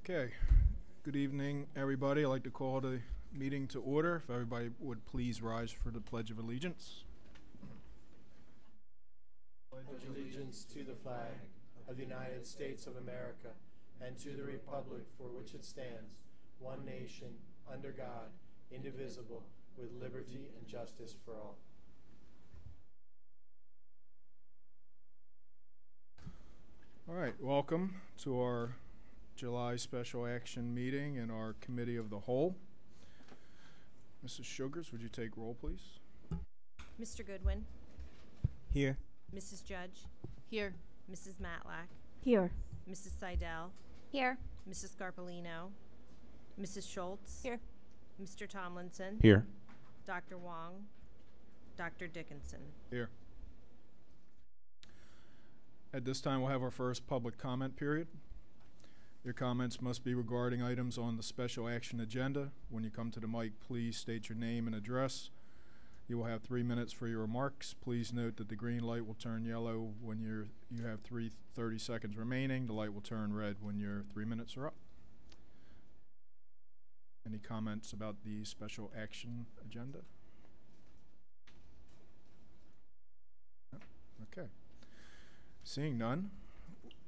Okay, good evening, everybody. I'd like to call the meeting to order. If everybody would please rise for the Pledge of Allegiance. Pledge allegiance to the flag of the United States of America and to the republic for which it stands, one nation, under God, indivisible, with liberty and justice for all. All right, welcome to our July special action meeting and our Committee of the Whole. Mrs. Sugars, would you take roll, please? Mr. Goodwin. Here. Mrs. Judge. Here. Mrs. Matlack. Here. Mrs. Seidel. Here. Mrs. Scarpolino. Mrs. Schultz. Here. Mr. Tomlinson. Here. Dr. Wong. Dr. Dickinson. Here. At this time, we'll have our first public comment period. Your comments must be regarding items on the special action agenda. When you come to the mic, please state your name and address. You will have 3 minutes for your remarks. Please note that the green light will turn yellow when you have 30 seconds remaining. The light will turn red when your 3 minutes are up. Any comments about the special action agenda? No? Okay. Seeing none,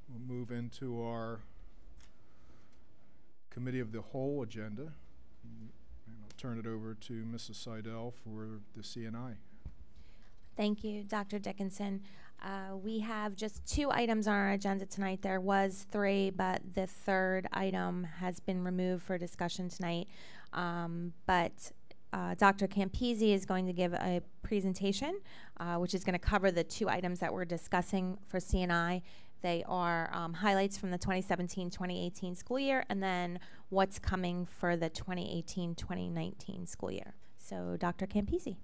we'll move into our Committee of the Whole agenda. And I'll turn it over to Mrs. Seidel for the CNI. Thank you, Dr. Dickinson. We have just 2 items on our agenda tonight. There was 3, but the third item has been removed for discussion tonight. But Dr. Campisi is going to give a presentation, which is going to cover the 2 items that we're discussing for CNI. They are highlights from the 2017-2018 school year, and then what's coming for the 2018-2019 school year. So, Dr. Campisi.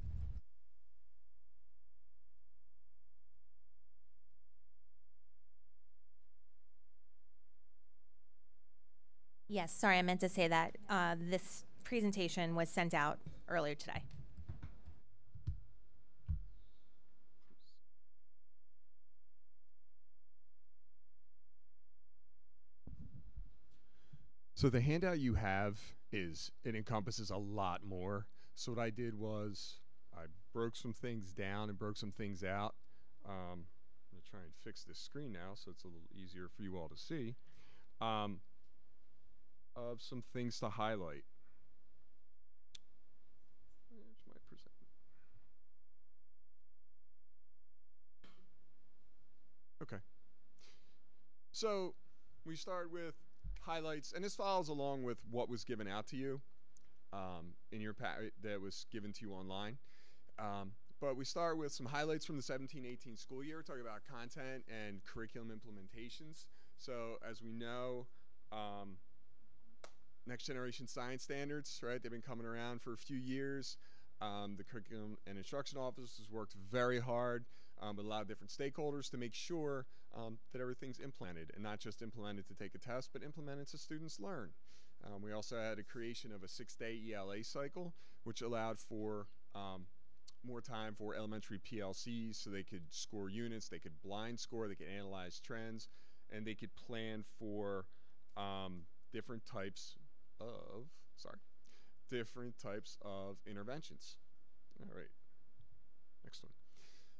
Yes, sorry, I meant to say that this presentation was sent out earlier today. So the handout you have it encompasses a lot more. So what I did was I broke some things down and broke some things out. I'm going to try and fix this screen now so it's a little easier for you all to see. Of some things to highlight. There's my present. Okay. So we start with highlights, and this follows along with what was given out to you in your packet that was given to you online. But we start with some highlights from the 17-18 school year. We're talking about content and curriculum implementations. So as we know, next generation science standards, right? They've been coming around for a few years. The curriculum and instruction office has worked very hard with a lot of different stakeholders to make sure that everything's implemented, and not just implemented to take a test, but implemented so students learn. We also had a creation of a 6-day ELA cycle, which allowed for more time for elementary PLCs so they could score units, they could blind score, they could analyze trends, and they could plan for different types of interventions. All right, next one.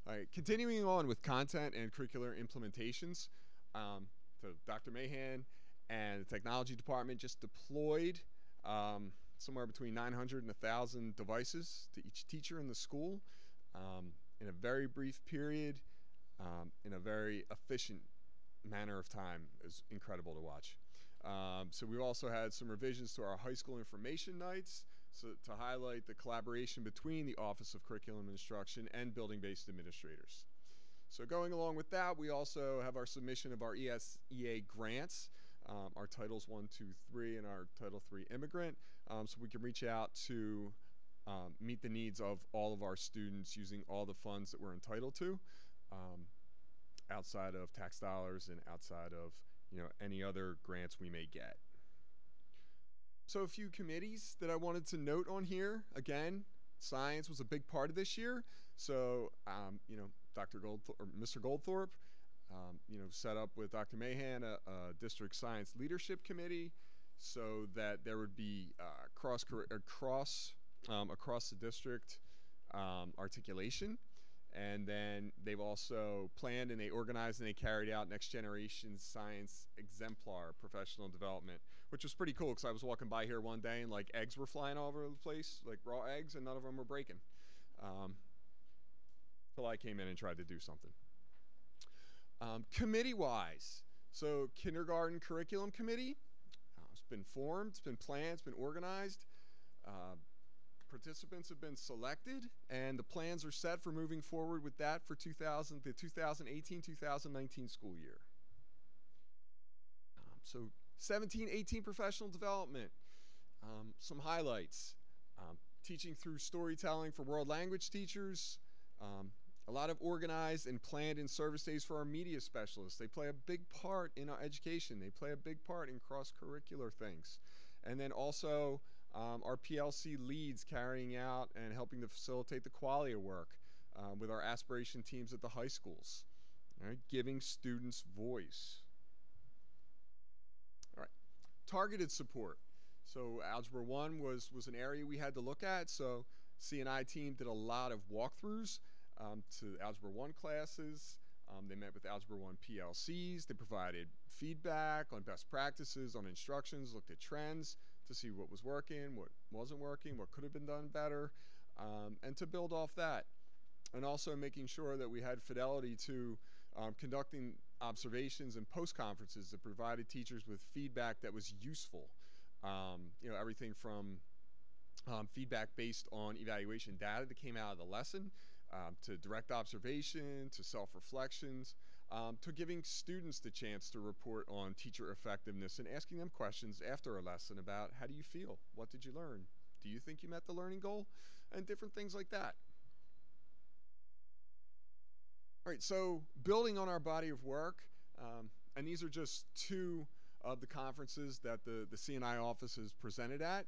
All right, continuing on with content and curricular implementations. So Dr. Mahan and the technology department just deployed somewhere between 900 and 1,000 devices to each teacher in the school in a very brief period, in a very efficient manner of time. It was incredible to watch. So we've also had some revisions to our high school information nights to highlight the collaboration between the Office of Curriculum Instruction and building-based administrators. So going along with that, we also have our submission of our ESEA grants, our Titles 1, 2, 3, and our Title 3 immigrant, so we can reach out to meet the needs of all of our students using all the funds that we're entitled to, outside of tax dollars and outside of any other grants we may get. So a few committees that I wanted to note on here. Again, science was a big part of this year. So, Mr. Goldthorpe, set up with Dr. Mahan a district science leadership committee. so that there would be across the district articulation. And then they've also planned and they organized and they carried out Next Generation Science Exemplar Professional Development, which was pretty cool because I was walking by here one day and like eggs were flying all over the place, like raw eggs, and none of them were breaking. Till I came in and tried to do something. Committee-wise, so Kindergarten Curriculum Committee, it's been formed, it's been planned, it's been organized. Participants have been selected, and the plans are set for moving forward with that for the 2018-2019 school year. So 17-18 professional development, some highlights. Teaching through storytelling for world language teachers, a lot of organized and planned in-service days for our media specialists. They play a big part in our education. They play a big part in cross-curricular things. And then also our PLC leads carrying out and helping to facilitate the quality of work with our aspiration teams at the high schools. All right, giving students voice. All right, targeted support. So Algebra 1 was an area we had to look at. So C&I team did a lot of walkthroughs to Algebra 1 classes. They met with Algebra 1 PLCs. They provided feedback on best practices, on instructions, looked at trends to see what was working, what wasn't working, what could have been done better, and to build off that. And also making sure that we had fidelity to conducting observations and post-conferences that provided teachers with feedback that was useful. You know, everything from feedback based on evaluation data that came out of the lesson, to direct observation, to self-reflections, to giving students the chance to report on teacher effectiveness and asking them questions after a lesson about how do you feel? What did you learn? Do you think you met the learning goal? And different things like that. All right, so building on our body of work, and these are just two of the conferences that the C&I office is presented at.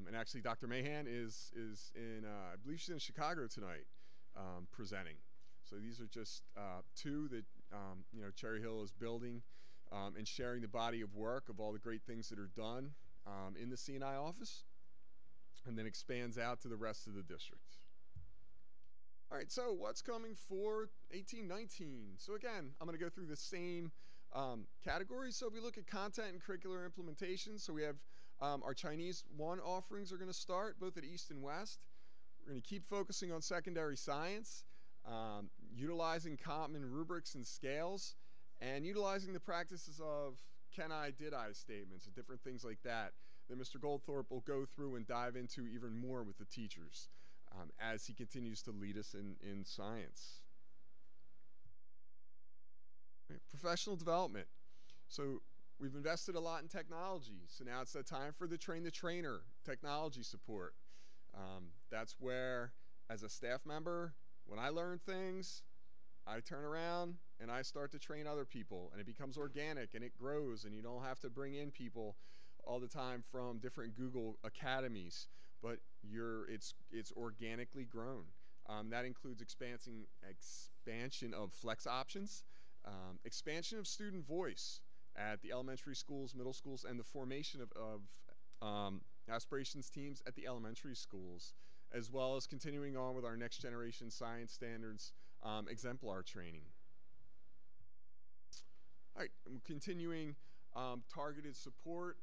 And actually Dr. Mahan is in, I believe she's in Chicago tonight, presenting. So these are just two that, you know, Cherry Hill is building and sharing the body of work of all the great things that are done in the C&I office, and then expands out to the rest of the district. All right, so what's coming for 18-19? So again, I'm going to go through the same categories. So if we look at content and curricular implementation, so we have our Chinese 1 offerings are going to start both at East and West. We're going to keep focusing on secondary science, utilizing common rubrics and scales, and utilizing the practices of can I, did I statements and different things like that Mr. Goldthorpe will go through and dive into even more with the teachers as he continues to lead us in science. Right, professional development. So we've invested a lot in technology, so now it's that time for the train the trainer technology support. That's where, as a staff member, when I learn things, I turn around and I start to train other people, and it becomes organic and it grows, and you don't have to bring in people all the time from different Google academies, but it's organically grown. That includes expansion of flex options, expansion of student voice at the elementary schools, middle schools, and the formation of aspirations teams at the elementary schools, as well as continuing on with our next generation science standards exemplar training. All right, and continuing targeted support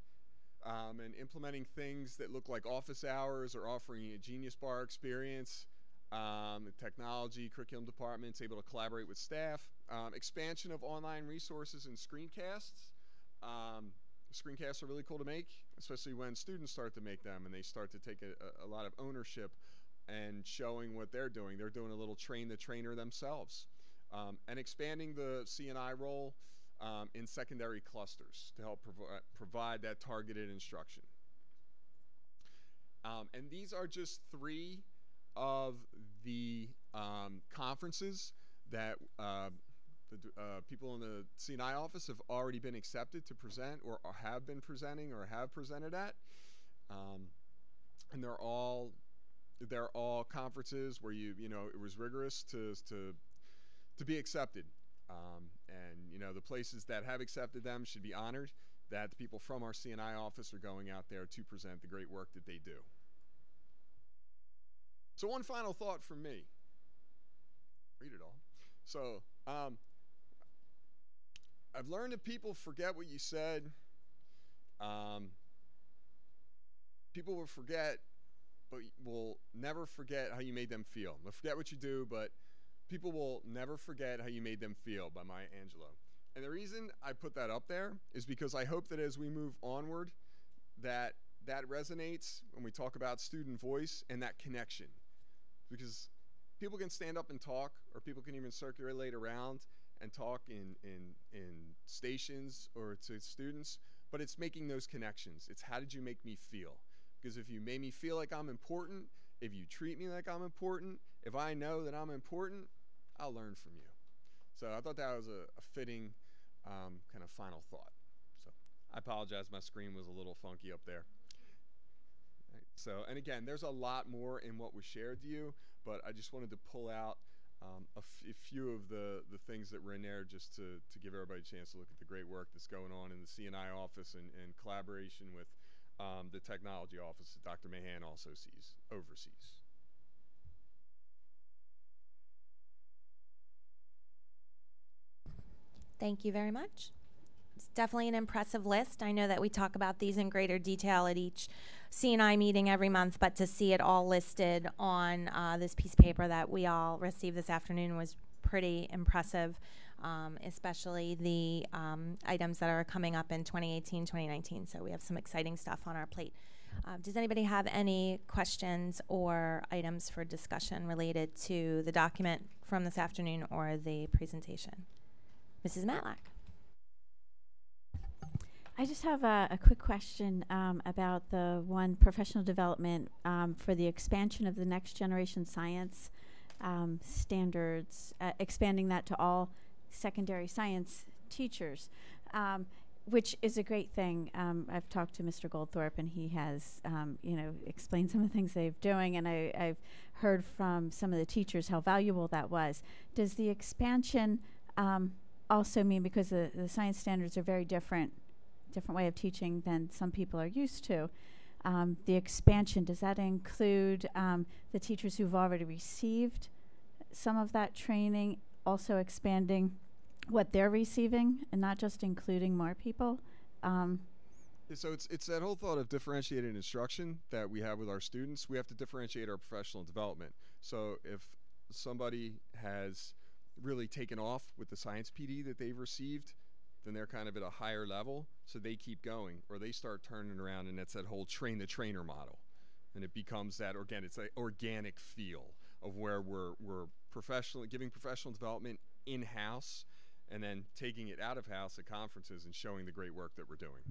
and implementing things that look like office hours or offering a Genius Bar experience, the technology, curriculum departments able to collaborate with staff, expansion of online resources and screencasts. Screencasts are really cool to make, especially when students start to make them and they start to take a lot of ownership and showing what they're doing. They're doing a little train the trainer themselves. And expanding the C&I role in secondary clusters to help provide that targeted instruction. And these are just 3 of the conferences that people in the C&I office have already been accepted to present or have been presenting or have presented at. And they're all conferences where you know it was rigorous to be accepted. And you know the places that have accepted them should be honored. that the people from our C&I office are going out there to present the great work that they do. So one final thought from me. Read it all. So I've learned that people forget what you said. People will forget, but will never forget how you made them feel. They'll forget what you do, but people will never forget how you made them feel, by Maya Angelou. And the reason I put that up there is because I hope that as we move onward, that resonates when we talk about student voice and that connection. Because people can stand up and talk, or people can even circulate around and talk in stations or to students, but it's making those connections. It's how did you make me feel? Because if you made me feel like I'm important, if you treat me like I'm important, if I know that I'm important, I'll learn from you. So I thought that was a fitting kind of final thought. So I apologize, my screen was a little funky up there. Right, so, and again, there's a lot more in what was shared to you, but I just wanted to pull out a few of the things that were in there just to give everybody a chance to look at the great work that's going on in the C&I office and collaboration with the technology office that Dr. Mahan also oversees. Thank you very much. It's definitely an impressive list. I know that we talk about these in greater detail at each C&I meeting every month, but to see it all listed on this piece of paper that we all received this afternoon was pretty impressive, especially the items that are coming up in 2018, 2019. So we have some exciting stuff on our plate. Does anybody have any questions or items for discussion related to the document from this afternoon or the presentation? Mrs. Matlack. I just have a quick question about the one professional development for the expansion of the next generation science standards, expanding that to all secondary science teachers, which is a great thing. I've talked to Mr. Goldthorpe, and he has, explained some of the things they're doing, and I've heard from some of the teachers how valuable that was. Does the expansion also mean, because the science standards are very different way of teaching than some people are used to, the expansion, does that include the teachers who've already received some of that training also expanding what they're receiving and not just including more people? So it's that whole thought of differentiated instruction that we have with our students. We have to differentiate our professional development. So if somebody has really taken off with the science PD that they've received, then they're kind of at a higher level, so they keep going, or they start turning around, and that's that whole train the trainer model. And it becomes that it's an organic feel of where we're giving professional development in-house and then taking it out of house at conferences and showing the great work that we're doing.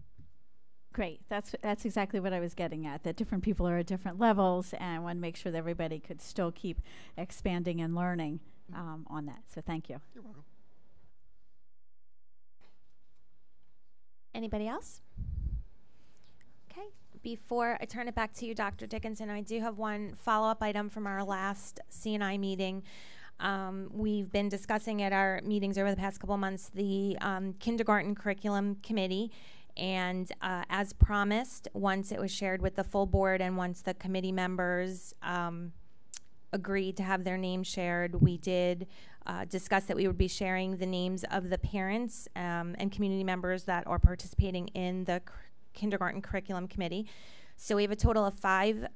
Great, that's exactly what I was getting at, that different people are at different levels, and I want to make sure that everybody could still keep expanding and learning on that. So thank you. You're welcome. Anybody else? Okay. Before I turn it back to you, Dr. Dickinson, I do have one follow-up item from our last C&I meeting. We've been discussing at our meetings over the past couple months the kindergarten curriculum committee, and as promised, once it was shared with the full board and once the committee members agreed to have their names shared, we did discuss that we would be sharing the names of the parents and community members that are participating in the kindergarten curriculum committee. So we have a total of 5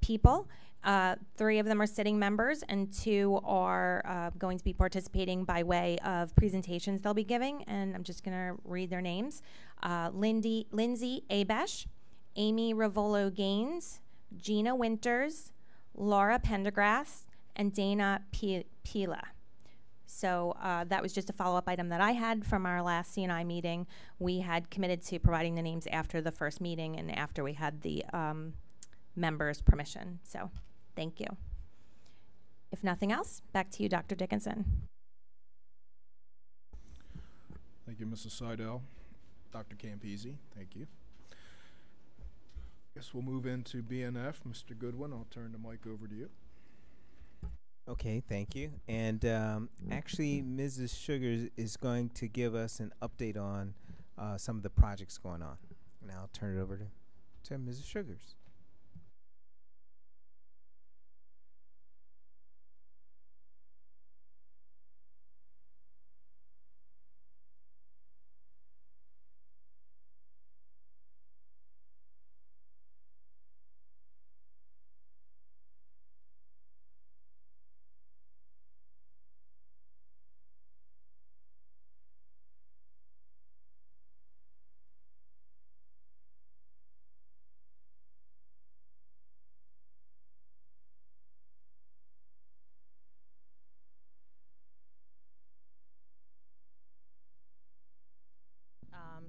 people. 3 of them are sitting members, and 2 are going to be participating by way of presentations they'll be giving, and I'm just going to read their names. Lindsay Abesh, Amy Ravolo Gaines, Gina Winters, Laura Pendergrass, and Dana Pila. So that was just a follow-up item that I had from our last C&I meeting. We had committed to providing the names after the first meeting and after we had the members' permission. So thank you. If nothing else, back to you, Dr. Dickinson. Thank you, Mrs. Seidel. Dr. Campisi, thank you. Guess we'll move into BNF. Mr. Goodwin, I'll turn the mic over to you. Okay, thank you. And actually, Mrs. Sugars is going to give us an update on some of the projects going on. Now I'll turn it over to Mrs. Sugars.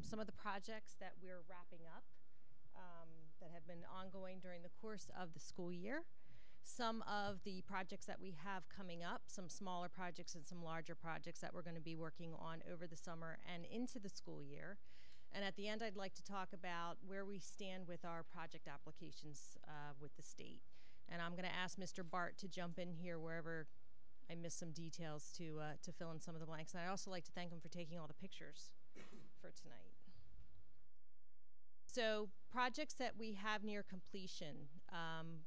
Some of the projects that we're wrapping up that have been ongoing during the course of the school year. Some of the projects that we have coming up, some smaller projects and some larger projects that we're going to be working on over the summer and into the school year. And at the end, I'd like to talk about where we stand with our project applications with the state. And I'm going to ask Mr. Bart to jump in here wherever I miss some details to fill in some of the blanks. And I'd also like to thank him for taking all the pictures for tonight. So projects that we have near completion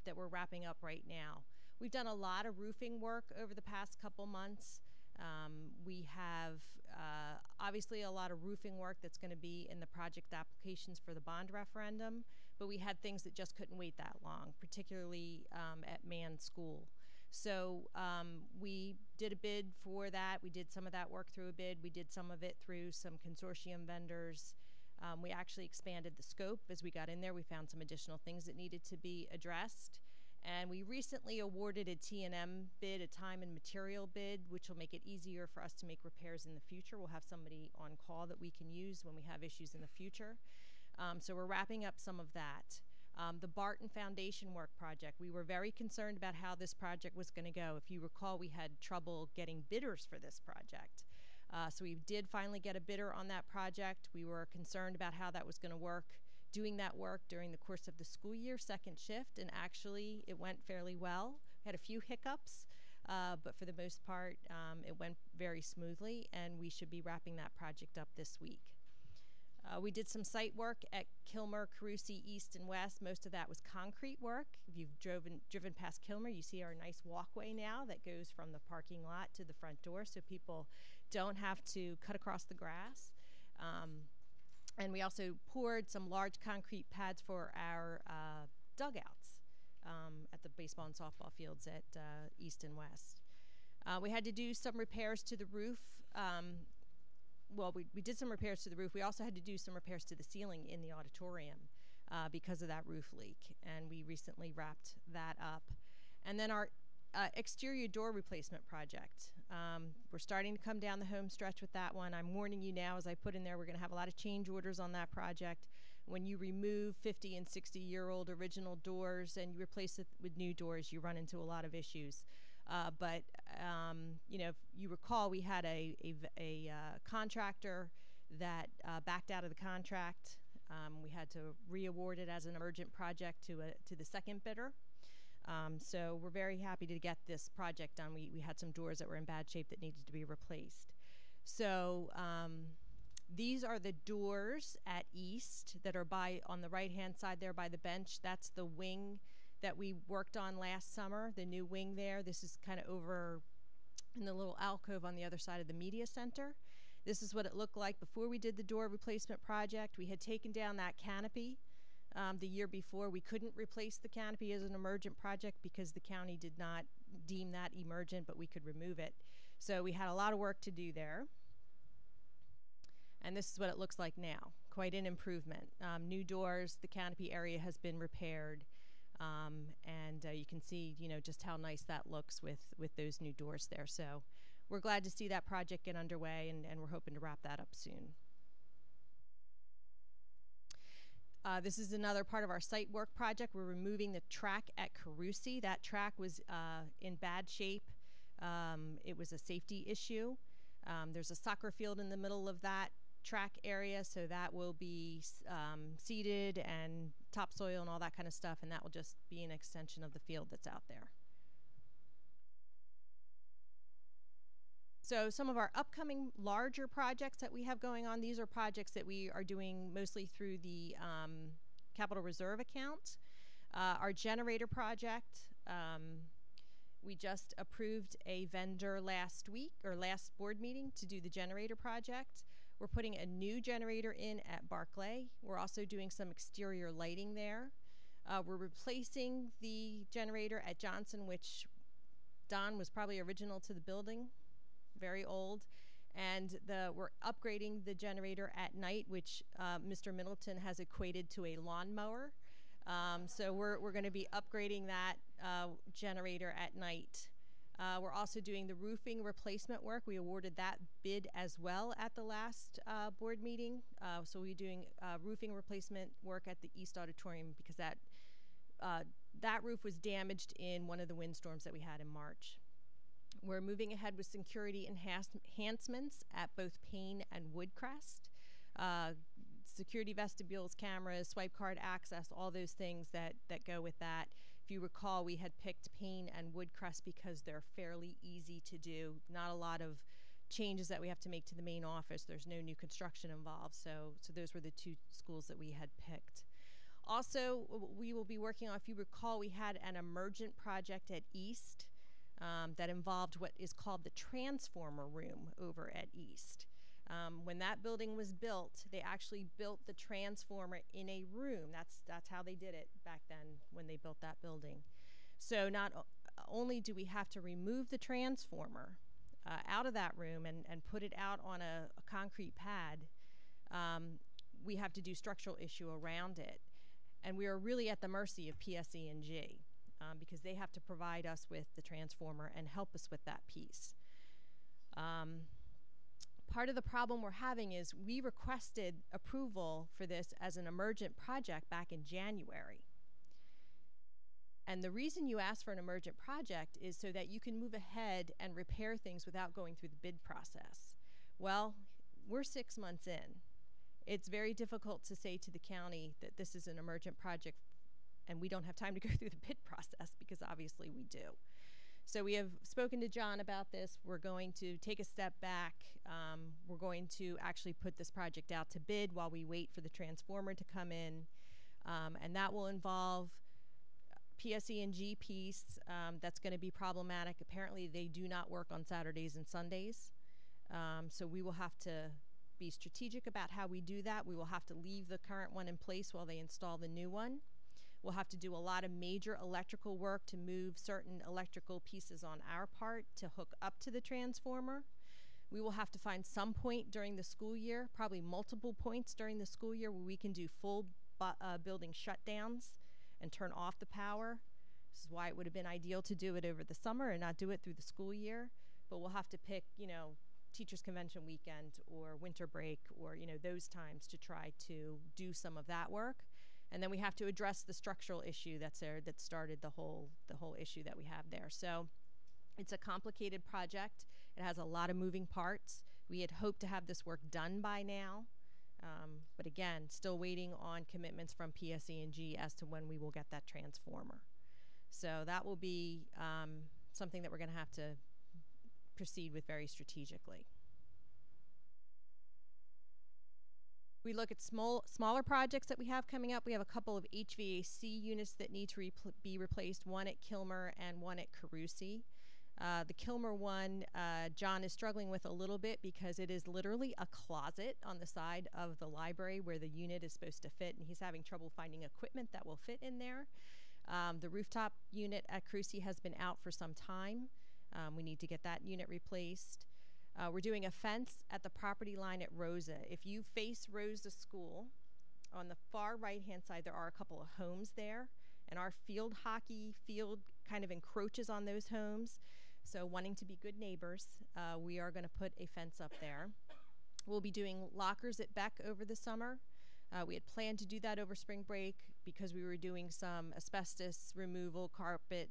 that we're wrapping up right now. We've done a lot of roofing work over the past couple months. We have obviously a lot of roofing work that's going to be in the project applications for the bond referendum, but we had things that just couldn't wait that long, particularly at Mann School. So we did a bid for that. We did some of that work through a bid. We did some of it through some consortium vendors. We actually expanded the scope as we got in there. We found some additional things that needed to be addressed. And we recently awarded a T&M bid, a time and material bid, which will make it easier for us to make repairs in the future. We'll have somebody on call that we can use when we have issues in the future. So we're wrapping up some of that. The Barton Foundation Work project, we were very concerned about how this project was going to go. If you recall, we had trouble getting bidders for this project. So we did finally get a bidder on that project. We were concerned about how that was going to work, doing that work during the course of the school year, second shift, and actually it went fairly well. We had a few hiccups, but for the most part, it went very smoothly, and we should be wrapping that project up this week. We did some site work at Kilmer, Carusi, East, and West. Most of that was concrete work. If you've driven past Kilmer, you see our nice walkway now that goes from the parking lot to the front door, so people don't have to cut across the grass. And we also poured some large concrete pads for our dugouts at the baseball and softball fields at East and West. We had to do some repairs to the roof. Well, we did some repairs to the roof. We also had to do some repairs to the ceiling in the auditorium because of that roof leak, and we recently wrapped that up. And then our exterior door replacement project. We're starting to come down the home stretch with that one. I'm warning you now, as I put in there, we're going to have a lot of change orders on that project. When you remove 50 and 60-year-old original doors and you replace it with new doors, you run into a lot of issues. But you know, if you recall, we had a contractor that backed out of the contract. We had to re-award it as an emergent project to the second bidder. So we're very happy to get this project done. We had some doors that were in bad shape that needed to be replaced. So these are the doors at East that are on the right-hand side there by the bench. That's the wing that we worked on last summer, the new wing there. This is kind of over in the little alcove on the other side of the media center. This is what it looked like before we did the door replacement project. We had taken down that canopy the year before. We couldn't replace the canopy as an emergent project because the county did not deem that emergent, but we could remove it. So we had a lot of work to do there. And this is what it looks like now. Quite an improvement. New doors, the canopy area has been repaired. And you can see, you know, just how nice that looks with those new doors there. So we're glad to see that project get underway, and we're hoping to wrap that up soon. This is another part of our site work project. We're removing the track at Carusi. That track was in bad shape. It was a safety issue. There's a soccer field in the middle of that track area, so that will be seeded and topsoil and all that kind of stuff, and that will just be an extension of the field that's out there. So some of our upcoming larger projects that we have going on, these are projects that we are doing mostly through the capital reserve account. Our generator project, we just approved a vendor last week, or last board meeting, to do the generator project. We're putting a new generator in at Barclay. We're also doing some exterior lighting there. We're replacing the generator at Johnson, which Don was probably original to the building, very old. And we're upgrading the generator at night, which Mr. Middleton has equated to a lawnmower. So we're going to be upgrading that generator at night. We're also doing the roofing replacement work. We awarded that bid as well at the last board meeting. So we're doing roofing replacement work at the East Auditorium because that roof was damaged in one of the windstorms that we had in March. We're moving ahead with security enhancements at both Payne and Woodcrest. Security vestibules, cameras, swipe card access, all those things that go with that. If you recall, we had picked Payne and Woodcrest because they're fairly easy to do. Not a lot of changes that we have to make to the main office. There's no new construction involved. So those were the two schools that we had picked. Also, we will be working on, if you recall, we had an emergent project at East that involved what is called the transformer room over at East. When that building was built, they actually built the transformer in a room. That's how they did it back then when they built that building. So not only do we have to remove the transformer out of that room and put it out on a concrete pad, we have to do structural issue around it. And we are really at the mercy of PSE&G because they have to provide us with the transformer and help us with that piece. Part of the problem we're having is we requested approval for this as an emergent project back in January. And the reason you ask for an emergent project is so that you can move ahead and repair things without going through the bid process. Well, we're 6 months in. It's very difficult to say to the county that this is an emergent project and we don't have time to go through the bid process because obviously we do. So we have spoken to John about this. We're going to take a step back. We're going to actually put this project out to bid while we wait for the transformer to come in. And that will involve PSE&G piece that's going to be problematic. Apparently they do not work on Saturdays and Sundays. So we will have to be strategic about how we do that. We will have to leave the current one in place while they install the new one. We'll have to do a lot of major electrical work to move certain electrical pieces on our part to hook up to the transformer. We will have to find some point during the school year, probably multiple points during the school year, where we can do full building shutdowns and turn off the power. This is why it would have been ideal to do it over the summer and not do it through the school year. But we'll have to pick, Teachers Convention weekend or winter break or, those times to try to do some of that work. And then we have to address the structural issue that's there that started the whole issue that we have there. So it's a complicated project. It has a lot of moving parts. We had hoped to have this work done by now. But again, still waiting on commitments from PSE&G as to when we will get that transformer. So that will be something that we're going to have to proceed with very strategically. We look at smaller projects that we have coming up. We have a couple of HVAC units that need to be replaced, one at Kilmer and one at Carusi. The Kilmer one, John is struggling with a little bit because it is literally a closet on the side of the library where the unit is supposed to fit, and he's having trouble finding equipment that will fit in there. The rooftop unit at Carusi has been out for some time. We need to get that unit replaced. We're doing a fence at the property line at Rosa. If you face Rosa School, on the far right-hand side, there are a couple of homes there, and our field hockey field kind of encroaches on those homes. So wanting to be good neighbors, we are going to put a fence up there. We'll be doing lockers at Beck over the summer. We had planned to do that over spring break because we were doing some asbestos removal, carpet,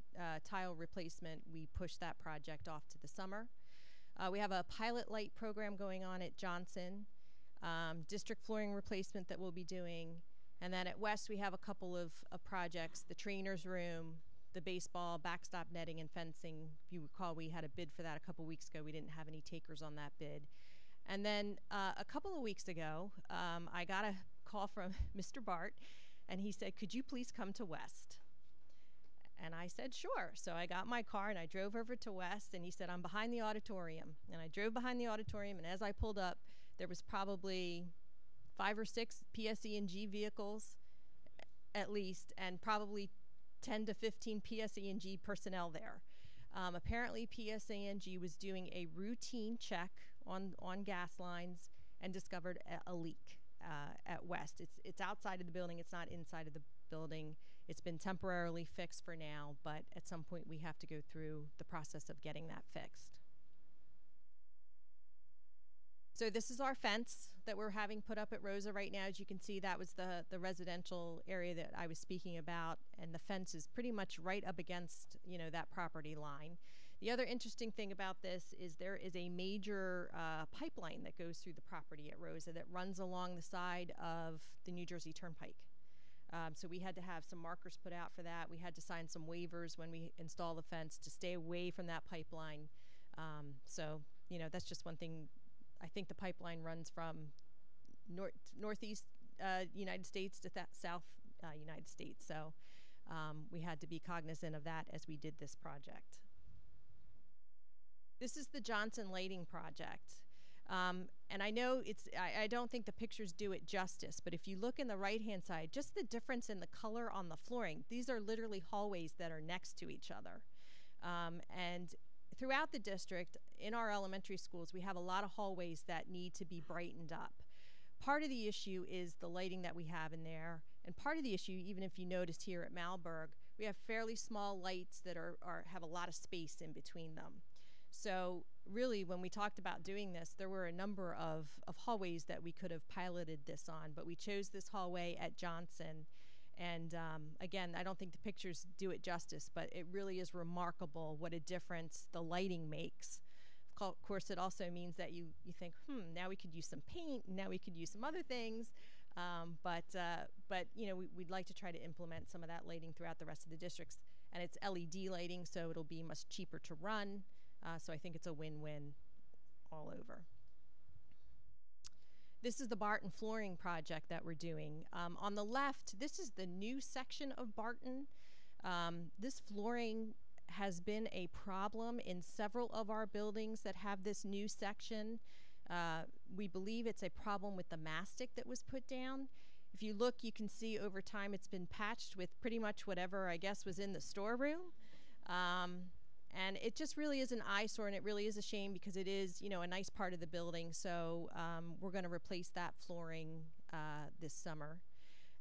tile replacement. We pushed that project off to the summer. We have a pilot light program going on at Johnson, district flooring replacement that we'll be doing. And then at West, we have a couple of projects, the trainer's room, the baseball, backstop netting, and fencing. If you recall, we had a bid for that a couple weeks ago. We didn't have any takers on that bid. And then a couple of weeks ago, I got a call from Mr. Bart, and he said, "Could you please come to West?" And I said, "Sure." So I got my car and I drove over to West, and he said, "I'm behind the auditorium." And I drove behind the auditorium, and as I pulled up, there was probably 5 or 6 PSE&G vehicles at least, and probably 10 to 15 PSE&G personnel there. Apparently PSE&G was doing a routine check on gas lines and discovered a leak at West. It's outside of the building, it's not inside of the building. It's been temporarily fixed for now, but at some point we have to go through the process of getting that fixed. So this is our fence that we're having put up at Rosa right now. As you can see, that was the residential area that I was speaking about, and the fence is pretty much right up against, you know, that property line. The other interesting thing about this is there is a major pipeline that goes through the property at Rosa that runs along the side of the New Jersey Turnpike. So we had to have some markers put out for that. We had to sign some waivers when we install the fence to stay away from that pipeline. So, you know, that's just one thing. I think the pipeline runs from northeast United States to south United States. So we had to be cognizant of that as we did this project. This is the Johnson Lighting project. And I know I don't think the pictures do it justice, but if you look in the right-hand side, just the difference in the color on the flooring, these are literally hallways that are next to each other. And throughout the district, in our elementary schools, we have a lot of hallways that need to be brightened up. Part of the issue is the lighting that we have in there, and part of the issue, even if you noticed here at Malberg, we have fairly small lights that have a lot of space in between them. So really, when we talked about doing this, there were a number of hallways that we could have piloted this on, but we chose this hallway at Johnson. And again, I don't think the pictures do it justice, but it really is remarkable what a difference the lighting makes. Of course, it also means that you think, now we could use some paint, now we could use some other things. But you know, we'd like to try to implement some of that lighting throughout the rest of the districts. And it's LED lighting, so it'll be much cheaper to run. So I think it's a win-win all over. This is the Barton flooring project that we're doing. On the left, this is the new section of Barton. This flooring has been a problem in several of our buildings that have this new section. We believe it's a problem with the mastic that was put down. If you look, you can see over time it's been patched with pretty much whatever I guess was in the storeroom. And it just really is an eyesore, and it really is a shame because it is, you know, a nice part of the building. So we're going to replace that flooring this summer.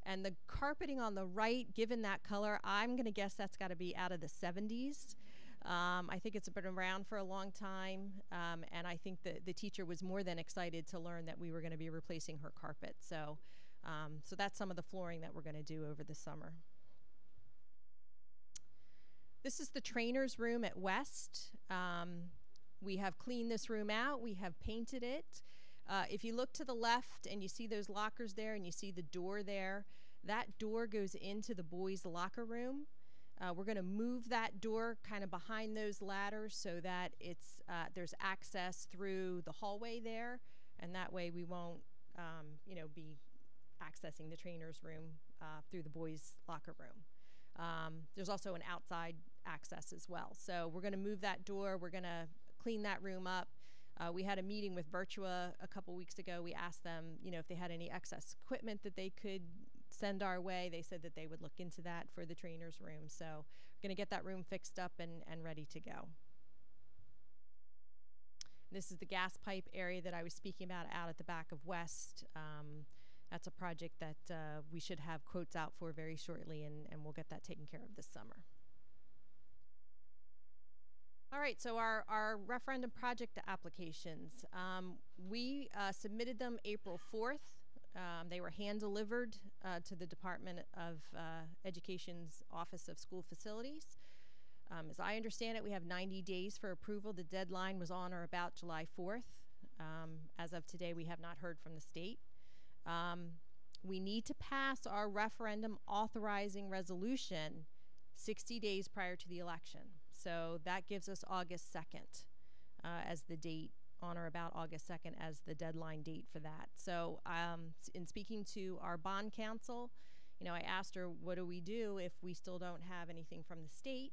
And the carpeting on the right, given that color, I'm going to guess that's got to be out of the 70s. I think it's been around for a long time, and I think that the teacher was more than excited to learn that we were going to be replacing her carpet. So, so that's some of the flooring that we're going to do over the summer. This is the trainer's room at West. We have cleaned this room out. We have painted it. If you look to the left and you see those lockers there and you see the door there, that door goes into the boys' locker room. We're going to move that door kind of behind those ladders so that it's there's access through the hallway there, and that way we won't you know, be accessing the trainer's room through the boys' locker room. There's also an outside access as well. So we're going to move that door. We're going to clean that room up. We had a meeting with Virtua a couple weeks ago. We asked them, you know, if they had any excess equipment that they could send our way. They said that they would look into that for the trainer's room. So we're going to get that room fixed up and ready to go. This is the gas pipe area that I was speaking about out at the back of West. That's a project that we should have quotes out for very shortly, and we'll get that taken care of this summer. All right, so our referendum project applications. We submitted them April 4th. They were hand-delivered to the Department of Education's Office of School Facilities. As I understand it, we have 90 days for approval. The deadline was on or about July 4th. As of today, we have not heard from the state. We need to pass our referendum authorizing resolution 60 days prior to the election. So that gives us August 2nd as the date, on or about August 2nd as the deadline date for that. So in speaking to our bond counsel, you know, I asked her, what do we do if we still don't have anything from the state?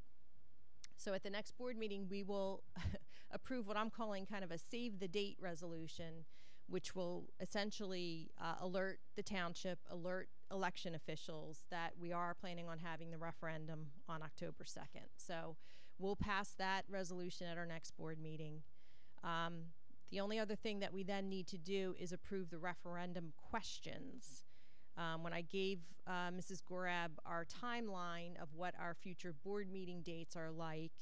So at the next board meeting, we will approve what I'm calling kind of a save the date resolution, which will essentially alert the township, alert election officials that we are planning on having the referendum on October 2nd. So we'll pass that resolution at our next board meeting. The only other thing that we then need to do is approve the referendum questions. When I gave Mrs. Gorab our timeline of what our future board meeting dates are like,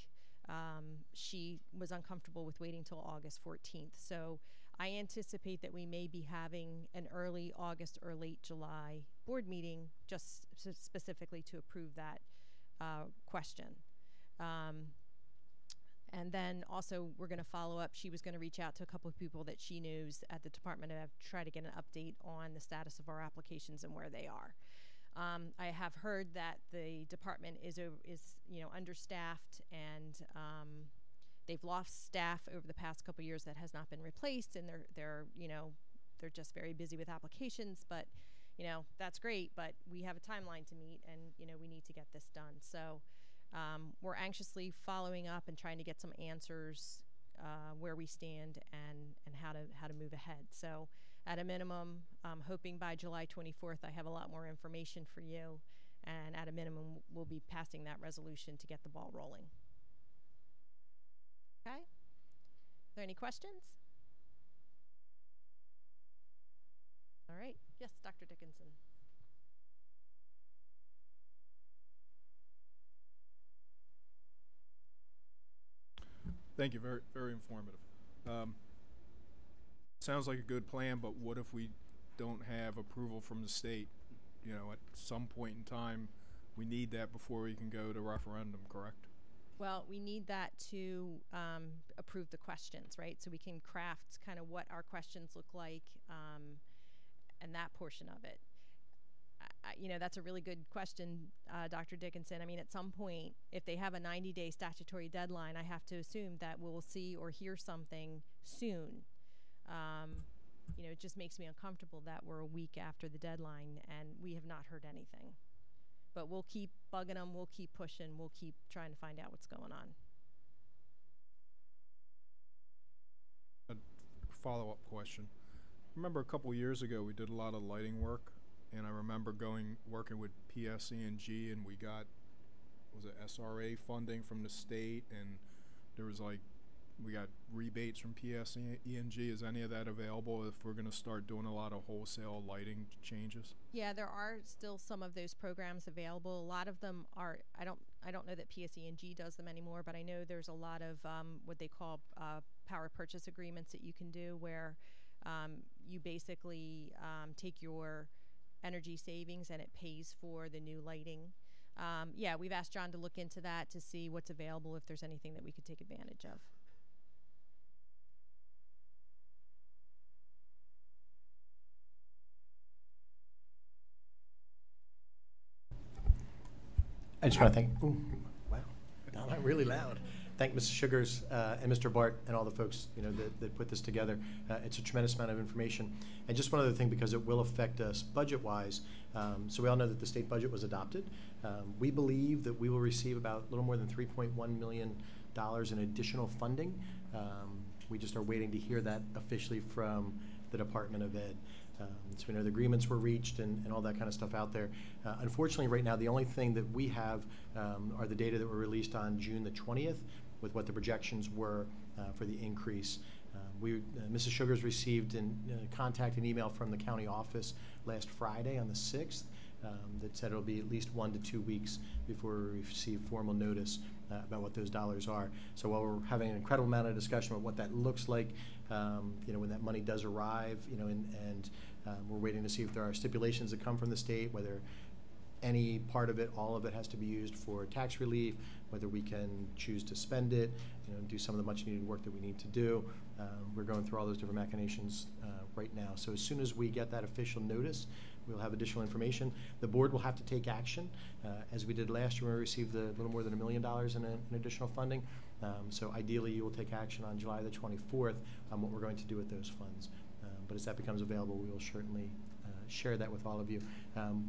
she was uncomfortable with waiting till August 14th. So I anticipate that we may be having an early August or late July board meeting just specifically to approve that question. And then also we're going to follow up. She was going to reach out to a couple of people that she knows at the Department of try to get an update on the status of our applications and where they are. I have heard that the department is you know, understaffed, and they've lost staff over the past couple of years that has not been replaced, and they're you know, they're just very busy with applications. But you know, that's great, but we have a timeline to meet, and you know, we need to get this done. So we're anxiously following up and trying to get some answers where we stand and how to move ahead. So at a minimum, hoping by July 24th I have a lot more information for you, and at a minimum we'll be passing that resolution to get the ball rolling. Okay? Are there any questions? All right. Yes, Dr. Dickinson. Thank you. Very, very informative. Sounds like a good plan, but what if we don't have approval from the state? You know, at some point in time, we need that before we can go to referendum, correct? Well, we need that to approve the questions, right? So we can craft kind of what our questions look like and that portion of it. You know, that's a really good question, Dr. Dickinson. I mean, at some point, if they have a 90-day statutory deadline, I have to assume that we'll see or hear something soon. You know, it just makes me uncomfortable that we're a week after the deadline and we have not heard anything. But we'll keep bugging them, we'll keep pushing, we'll keep trying to find out what's going on. A follow-up question. Remember a couple years ago we did a lot of lighting work, and I remember working with PSE&G, and we got, was it SRA funding from the state, and there was like, we got rebates from PSE&G. Is any of that available if we're going to start doing a lot of wholesale lighting changes? Yeah, there are still some of those programs available. A lot of them are, I don't know that PSE&G does them anymore, but I know there's a lot of what they call power purchase agreements that you can do, where you basically take your energy savings and it pays for the new lighting. Yeah, we've asked John to look into that to see what's available, if there's anything that we could take advantage of. I just want to thank, wow, not really loud. Thank Mrs. Sugars and Mr. Bart and all the folks, you know, that put this together. It's a tremendous amount of information. And just one other thing, because it will affect us budget-wise. So we all know that the state budget was adopted. We believe that we will receive about a little more than $3.1 million in additional funding. We just are waiting to hear that officially from the Department of Ed. So we know the agreements were reached and all that kind of stuff out there. Unfortunately, right now, the only thing that we have are the data that were released on June the 20th with what the projections were for the increase. Mrs. Sugars received contact and email from the county office last Friday on the 6th that said it'll be at least 1 to 2 weeks before we receive formal notice about what those dollars are. So while we're having an incredible amount of discussion about what that looks like, you know, when that money does arrive, you know, and we're waiting to see if there are stipulations that come from the state, whether any part of it, all of it has to be used for tax relief, whether we can choose to spend it, you know, do some of the much needed work that we need to do. We're going through all those different machinations right now. So as soon as we get that official notice, we'll have additional information. The board will have to take action, as we did last year when we received a little more than $1 million in additional funding. So ideally, you will take action on July the 24th on what we're going to do with those funds. But as that becomes available, we will certainly share that with all of you.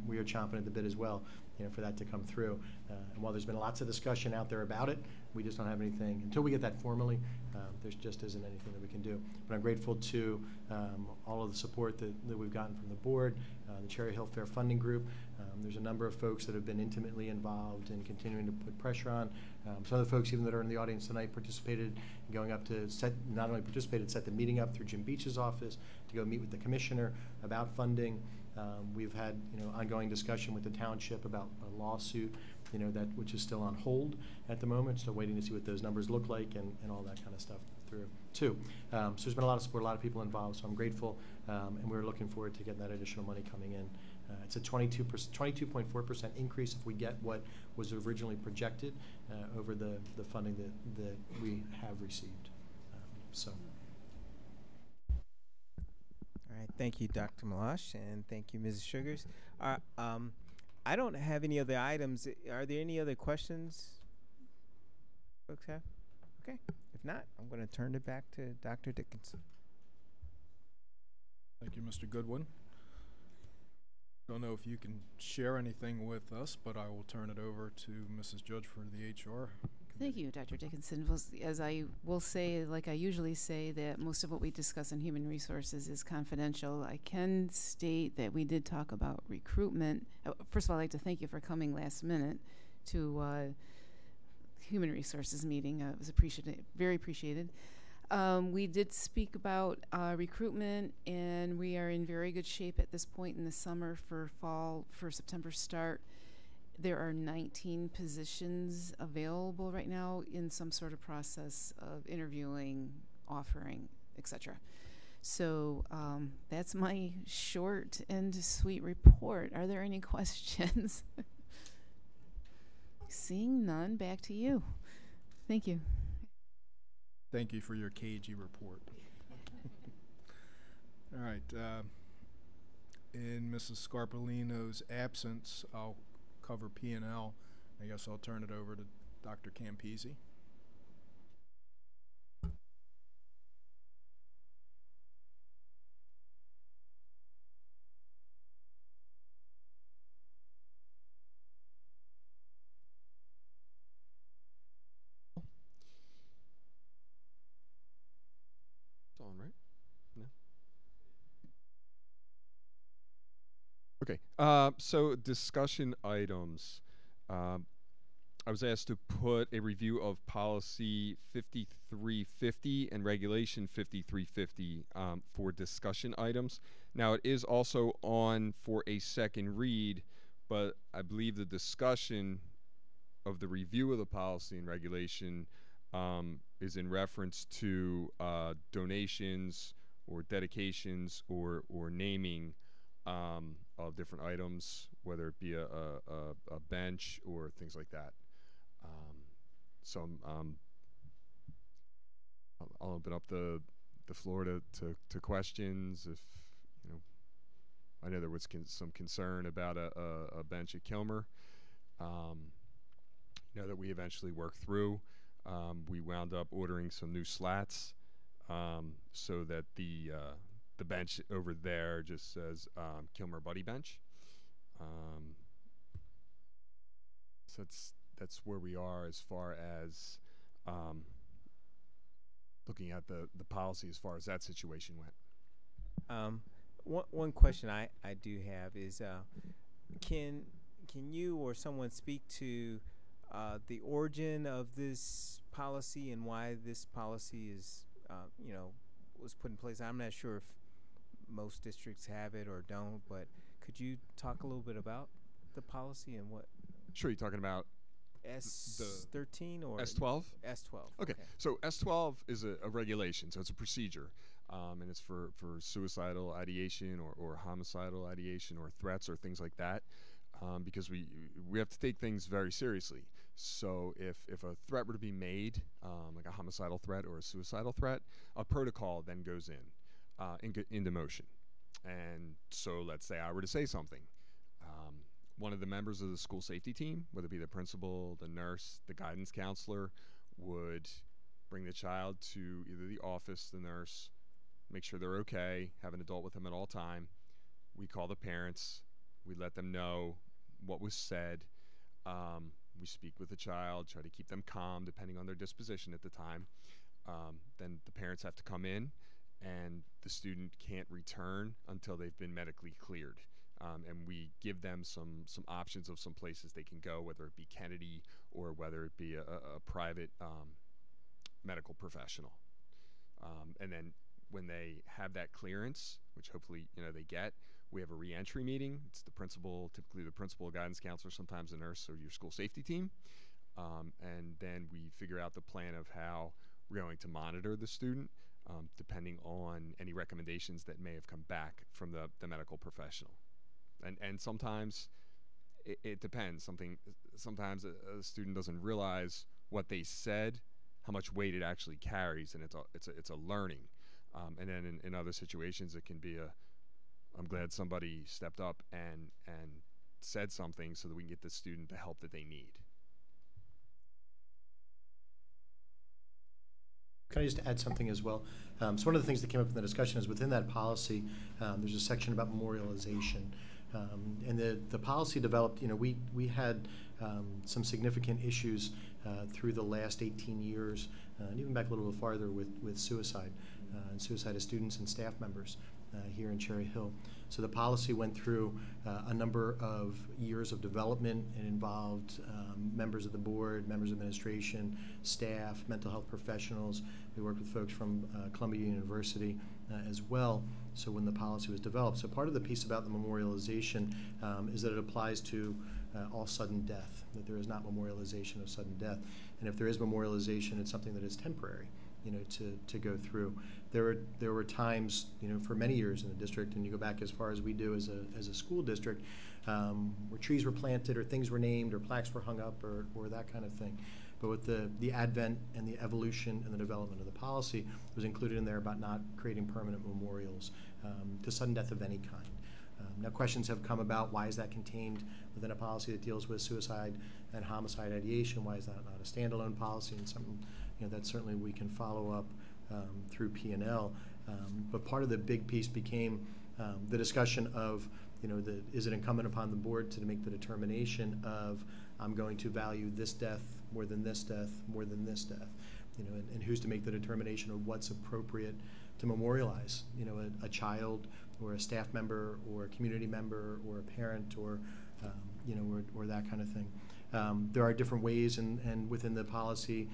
We are chomping at the bit as well, for that to come through. And while there's been lots of discussion out there about it, we just don't have anything. Until we get that formally, there just isn't anything that we can do. But I'm grateful to all of the support that we've gotten from the board, the Cherry Hill Fair Funding Group. There's a number of folks that have been intimately involved in continuing to put pressure on. Some of the folks, even that are in the audience tonight, participated in going up to not only participated, set the meeting up through Jim Beach's office to go meet with the commissioner about funding. We've had ongoing discussion with the township about a lawsuit, which is still on hold at the moment. Still waiting to see what those numbers look like and all that kind of stuff through too. So there's been a lot of support, a lot of people involved. So I'm grateful, and we're looking forward to getting that additional money coming in. It's a 22.4% increase if we get what was originally projected over the funding that we have received. All right, thank you, Dr. Malash, and thank you, Mrs. Sugars. I don't have any other items. Are there any other questions folks have? Okay, if not, I'm going to turn it back to Dr. Dickinson. Thank you, Mr. Goodwin. Don't know if you can share anything with us, but I will turn it over to Mrs. Judge for the HR. Thank you, Dr. Dickinson. Well, as I will say, like I usually say, that most of what we discuss in human resources is confidential. I can state that we did talk about recruitment. First of all, I'd like to thank you for coming last minute to human resources meeting. It was very appreciated. We did speak about recruitment, and we are in very good shape at this point in the summer for September start. There are 19 positions available right now in some sort of process of interviewing, offering, etc. So that's my short and sweet report. Are there any questions? Seeing none, back to you. Thank you. Thank you for your cagey report. All right. In Mrs. Scarpolino's absence, I'll cover P&L. I guess I'll turn it over to Dr. Campisi. It's on, right? No? Okay, so discussion items. I was asked to put a review of policy 5350 and regulation 5350 for discussion items. Now, it is also on for a second read, but I believe the discussion of the review of the policy and regulation is in reference to donations or dedications or naming of different items, whether it be a bench or things like that. So I'll open up the floor to questions. If I know there was some concern about a bench at Kilmer. That we eventually worked through. We wound up ordering some new slats so that the bench over there just says Kilmer Buddy Bench. So that's where we are as far as looking at the policy as far as that situation went. One question I do have is can you or someone speak to the origin of this policy and why this policy is was put in place? I'm not sure if most districts have it or don't, but could you talk a little bit about the policy and what? Sure, you're talking about S13 or S12? S12. Okay, so S12 is a regulation, so it's a procedure, and it's for suicidal ideation or homicidal ideation or threats or things like that, because we have to take things very seriously. So if a threat were to be made, like a homicidal threat or a suicidal threat, a protocol then goes into motion. And so let's say I were to say something. One of the members of the school safety team, whether it be the principal, the nurse, the guidance counselor, would bring the child to either the office, the nurse, make sure they're okay, have an adult with them at all time. We call the parents. We let them know what was said. We speak with the child, try to keep them calm depending on their disposition at the time. Then the parents have to come in, and the student can't return until they've been medically cleared. And we give them some options of some places they can go, whether it be Kennedy or whether it be a private medical professional. And then when they have that clearance, which hopefully they get, we have a reentry meeting. It's the principal, typically the principal, guidance counselor, sometimes a nurse, or your school safety team. And then we figure out the plan of how we're going to monitor the student, depending on any recommendations that may have come back from the medical professional. And sometimes it depends. Sometimes a student doesn't realize what they said, how much weight it actually carries, and it's a learning. And then in other situations, it can be I'm glad somebody stepped up and said something so that we can get the student the help that they need. Can I just add something as well? So one of the things that came up in the discussion is within that policy, there's a section about memorialization. And the policy developed, we had some significant issues through the last 18 years, and even back a little bit farther with suicide, and suicide of students and staff members here in Cherry Hill. So the policy went through a number of years of development and involved members of the board, members of administration, staff, mental health professionals. We worked with folks from Columbia University as well. So when the policy was developed, so part of the piece about the memorialization is that it applies to all sudden death, that there is not memorialization of sudden death. And if there is memorialization, it's something that is temporary, to go through. There were times, for many years in the district, and you go back as far as we do as a school district, where trees were planted or things were named or plaques were hung up or that kind of thing. But with the advent and the evolution and the development of the policy, it was included in there about not creating permanent memorials to sudden death of any kind. Now questions have come about, why is that contained within a policy that deals with suicide and homicide ideation? Why is that not a standalone policy, and something that certainly we can follow up through P&L. But part of the big piece became the discussion of, is it incumbent upon the board to make the determination of, I'm going to value this death more than this death, more than this death, and who's to make the determination of what's appropriate to memorialize, a child or a staff member or a community member or a parent or, or that kind of thing. There are different ways, and within the policy,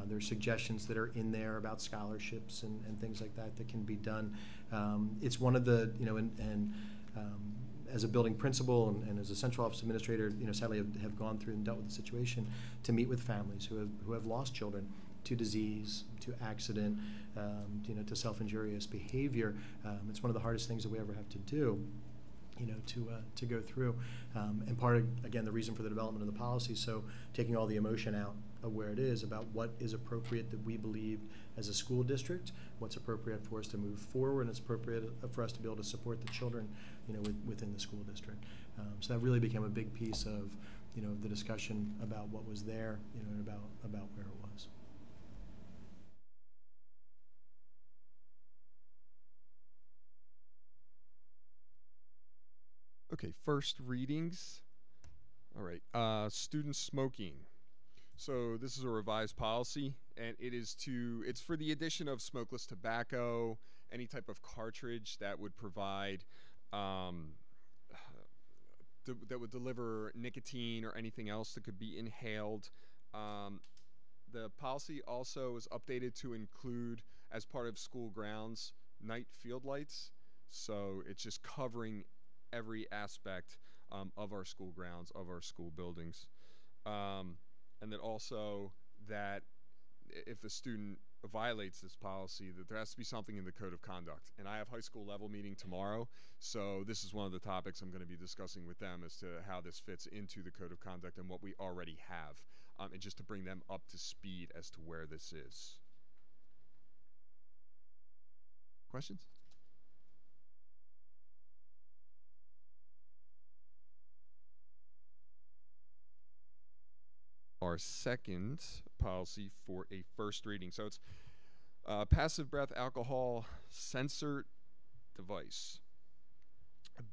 there are suggestions that are in there about scholarships and things like that that can be done. It's one of the, as a building principal and as a central office administrator, sadly have gone through and dealt with the situation to meet with families who have lost children to disease, to accident, to self-injurious behavior. It's one of the hardest things that we ever have to do. To go through, and part of, again, the reason for the development of the policy, so taking all the emotion out of where it is about what is appropriate that we believe as a school district, what's appropriate for us to move forward, and it's appropriate for us to be able to support the children, within the school district. So that really became a big piece of, the discussion about what was there, and about where it was. Okay, first readings. All right, student smoking. So this is a revised policy, and it's for the addition of smokeless tobacco, any type of cartridge that would provide, that would deliver nicotine or anything else that could be inhaled. The policy also is updated to include, as part of school grounds, night field lights. So it's just covering every aspect of our school grounds, of our school buildings. And then also that if the student violates this policy, that there has to be something in the code of conduct. And I have high school level meeting tomorrow, so this is one of the topics I'm going to be discussing with them as to how this fits into the code of conduct and what we already have, and just to bring them up to speed as to where this is. Questions? our second policy for a first reading. So it's passive breath alcohol sensor device.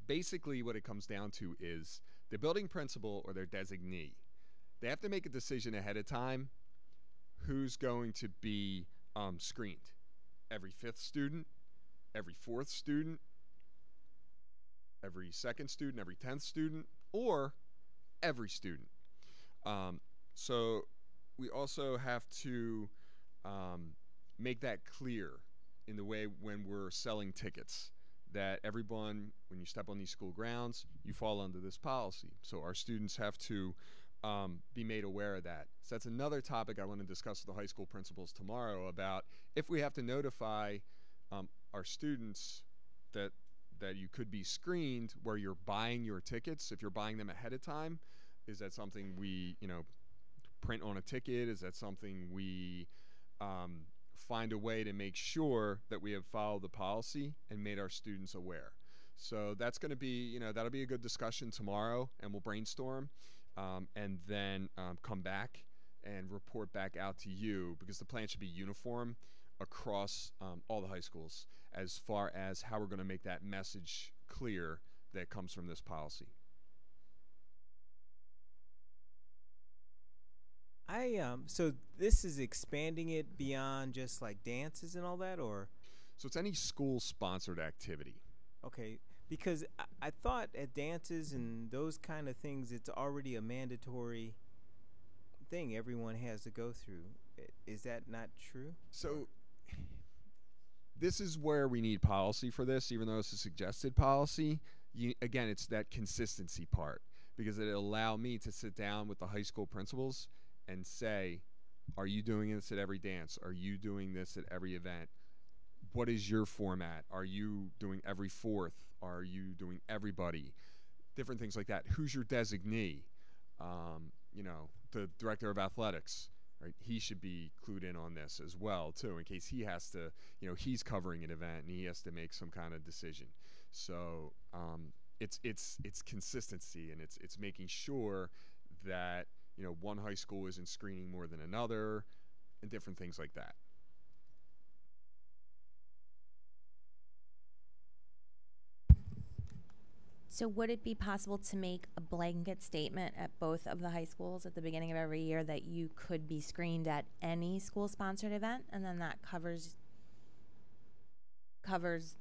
Basically, what it comes down to is the building principal or their designee. They have to make a decision ahead of time who's going to be screened. Every 5th student, every 4th student, every 2nd student, every 10th student, or every student. So we also have to make that clear in the way when we're selling tickets, that everyone, when you step on these school grounds, you fall under this policy. So our students have to be made aware of that. So that's another topic I want to discuss with the high school principals tomorrow, about if we have to notify our students that you could be screened where you're buying your tickets. If you're buying them ahead of time, is that something we print on a ticket? Is that something we find a way to make sure that we have followed the policy and made our students aware? So that's going to be, that'll be a good discussion tomorrow, and we'll brainstorm and then come back and report back out to you, because the plan should be uniform across all the high schools as far as how we're going to make that message clear that comes from this policy. So this is expanding it beyond just like dances and all that, or? So it's any school-sponsored activity. Okay, because I thought at dances and those kind of things, it's already a mandatory thing everyone has to go through. Is that not true? So this is where we need policy for this, even though it's a suggested policy. Again, it's that consistency part, because it'll allow me to sit down with the high school principals and say, are you doing this at every dance? Are you doing this at every event? What is your format? Are you doing every 4th? Are you doing everybody? Different things like that. Who's your designee? The director of athletics, right? He should be clued in on this as well, too, in case he has to, he's covering an event and he has to make some kind of decision. So it's consistency, and it's making sure that one high school isn't screening more than another, and different things like that. So would it be possible to make a blanket statement at both of the high schools at the beginning of every year that you could be screened at any school-sponsored event, and then that covers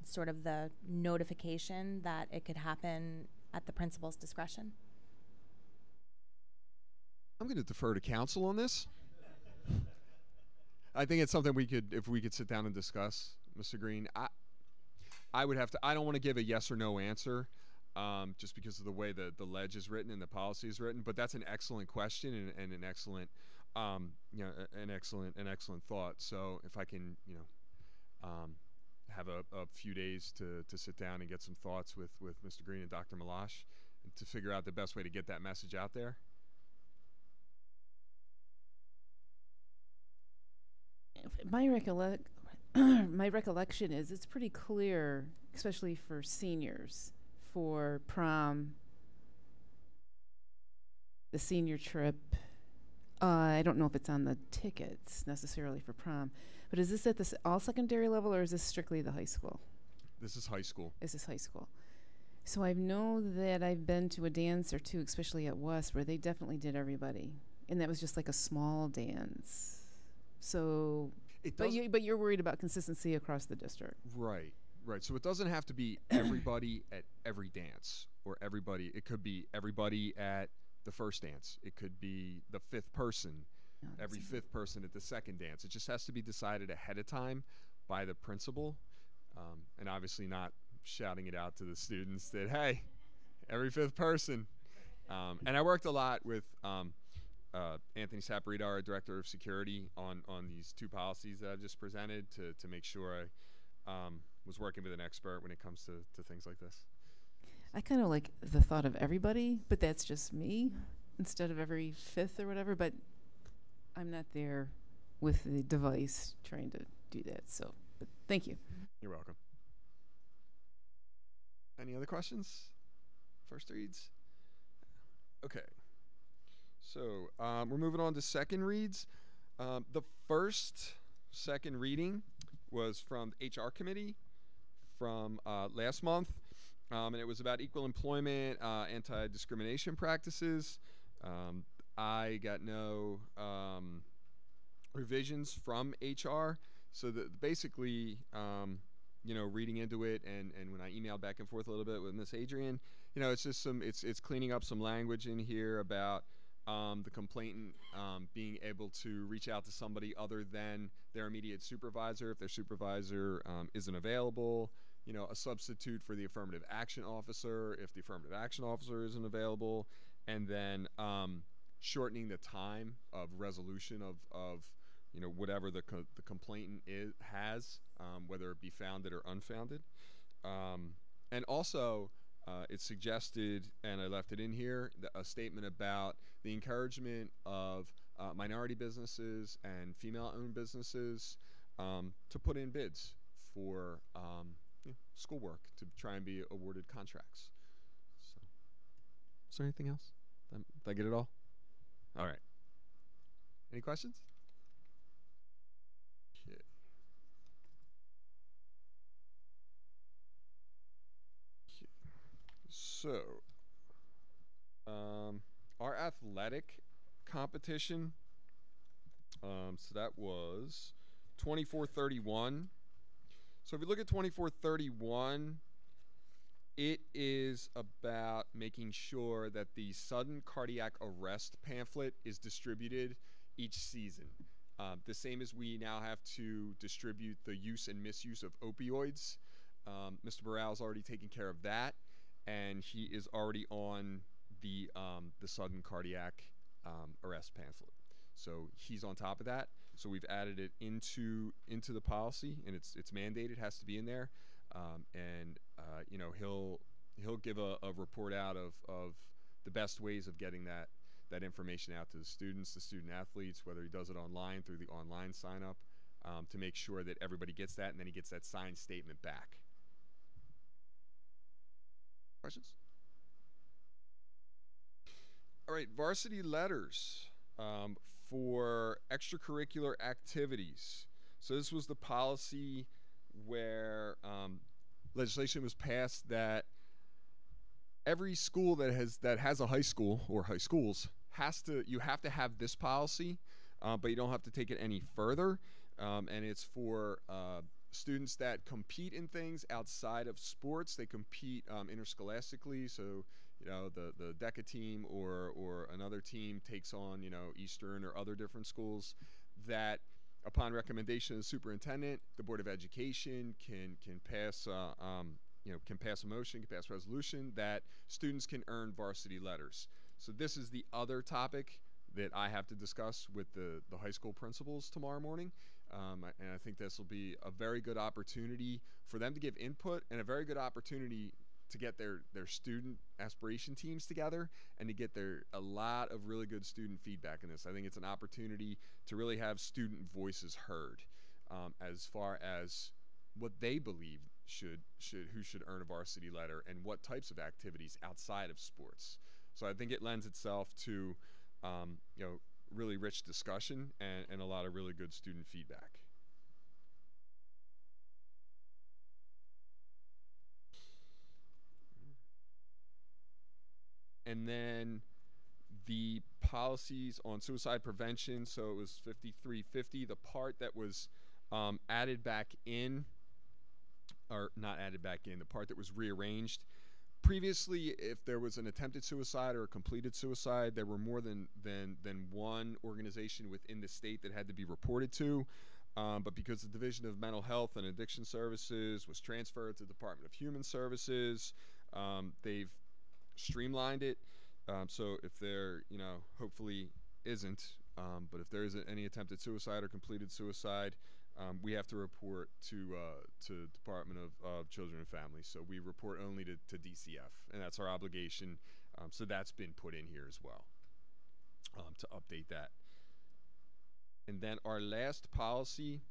sort of the notification that it could happen at the principal's discretion? I'm going to defer to council on this. I think it's something if we could sit down and discuss, Mr. Green. I would have to. I don't want to give a yes or no answer, just because of the way the ledge is written and the policy is written. But that's an excellent question and an excellent, an excellent thought. So if I can, have a few days to sit down and get some thoughts with Mr. Green and Dr. Malash, and to figure out the best way to get that message out there. My recollection is it's pretty clear, especially for seniors, for prom, the senior trip. I don't know if it's on the tickets necessarily for prom, but is this at the all secondary level, or is this strictly the high school? This is high school. This is high school. So I know that I've been to a dance or two, especially at West, where they definitely did everybody, and that was just like a small dance. So, but you're worried about consistency across the district, right? Right. So it doesn't have to be everybody at every dance, or everybody. It could be everybody at the first dance. It could be the 5th person, every 5th person at the second dance. It just has to be decided ahead of time by the principal, and obviously not shouting it out to the students that, hey, every 5th person. And I worked a lot with Anthony Saporito, our director of security, on these 2 policies that I just presented to make sure I was working with an expert when it comes to things like this. I kind of like the thought of everybody, but that's just me, instead of every 5th or whatever, but I'm not there with the device trying to do that. So, but thank you. You're welcome. Any other questions? First reads? Okay. So we're moving on to second reads. The second reading was from the HR committee from last month, and it was about equal employment, anti-discrimination practices. I got no revisions from HR, so that basically, reading into it, and when I emailed back and forth a little bit with Miss Adrian, it's just it's cleaning up some language in here about the complainant being able to reach out to somebody other than their immediate supervisor if their supervisor isn't available. A substitute for the affirmative action officer if the affirmative action officer isn't available, and then shortening the time of resolution of whatever the complainant has, whether it be founded or unfounded. And also, it suggested, and I left it in here, a statement about the encouragement of minority businesses and female-owned businesses to put in bids for schoolwork to try and be awarded contracts. So, is there anything else? Did I get it all? All right. Any questions? Okay. So, our athletic competition, so that was 2431. So if you look at 2431, it is about making sure that the sudden cardiac arrest pamphlet is distributed each season. The same as we now have to distribute the use and misuse of opioids. Mr. Burrell's already taken care of that, and he is already on the sudden cardiac arrest pamphlet. So he's on top of that. So we've added it into the policy, and it's mandated, has to be in there. He'll give a report out of the best ways of getting that information out to the students, the student athletes, whether he does it online through the online sign up, to make sure that everybody gets that, and then he gets that signed statement back. Questions? All right, varsity letters for extracurricular activities. So this was the policy where legislation was passed that every school that has a high school or high schools you have to have this policy, but you don't have to take it any further. And it's for students that compete in things outside of sports. They compete interscholastically, so the DECA team or another team takes on Eastern or other different schools, that upon recommendation of the superintendent, the Board of Education can pass can pass a motion, can pass a resolution that students can earn varsity letters. So this is the other topic that I have to discuss with the high school principals tomorrow morning. And I think this will be a very good opportunity for them to give input, and a very good opportunity to get their student aspiration teams together and to get a lot of really good student feedback in this. I think it's an opportunity to really have student voices heard as far as what they believe who should earn a varsity letter and what types of activities outside of sports. So I think it lends itself to really rich discussion and a lot of really good student feedback. And then the policies on suicide prevention, so it was 5350. The part that was added back in, or not added back in, the part that was rearranged. Previously, if there was an attempted suicide or a completed suicide, there were more than one organization within the state that had to be reported to. But because the Division of Mental Health and Addiction Services was transferred to the Department of Human Services, they've streamlined it. So if there, hopefully isn't, but if there isn't any attempted suicide or completed suicide, we have to report to Department of Children and Families. So we report only to DCF, and that's our obligation. So that's been put in here as well to update that. And then our last policy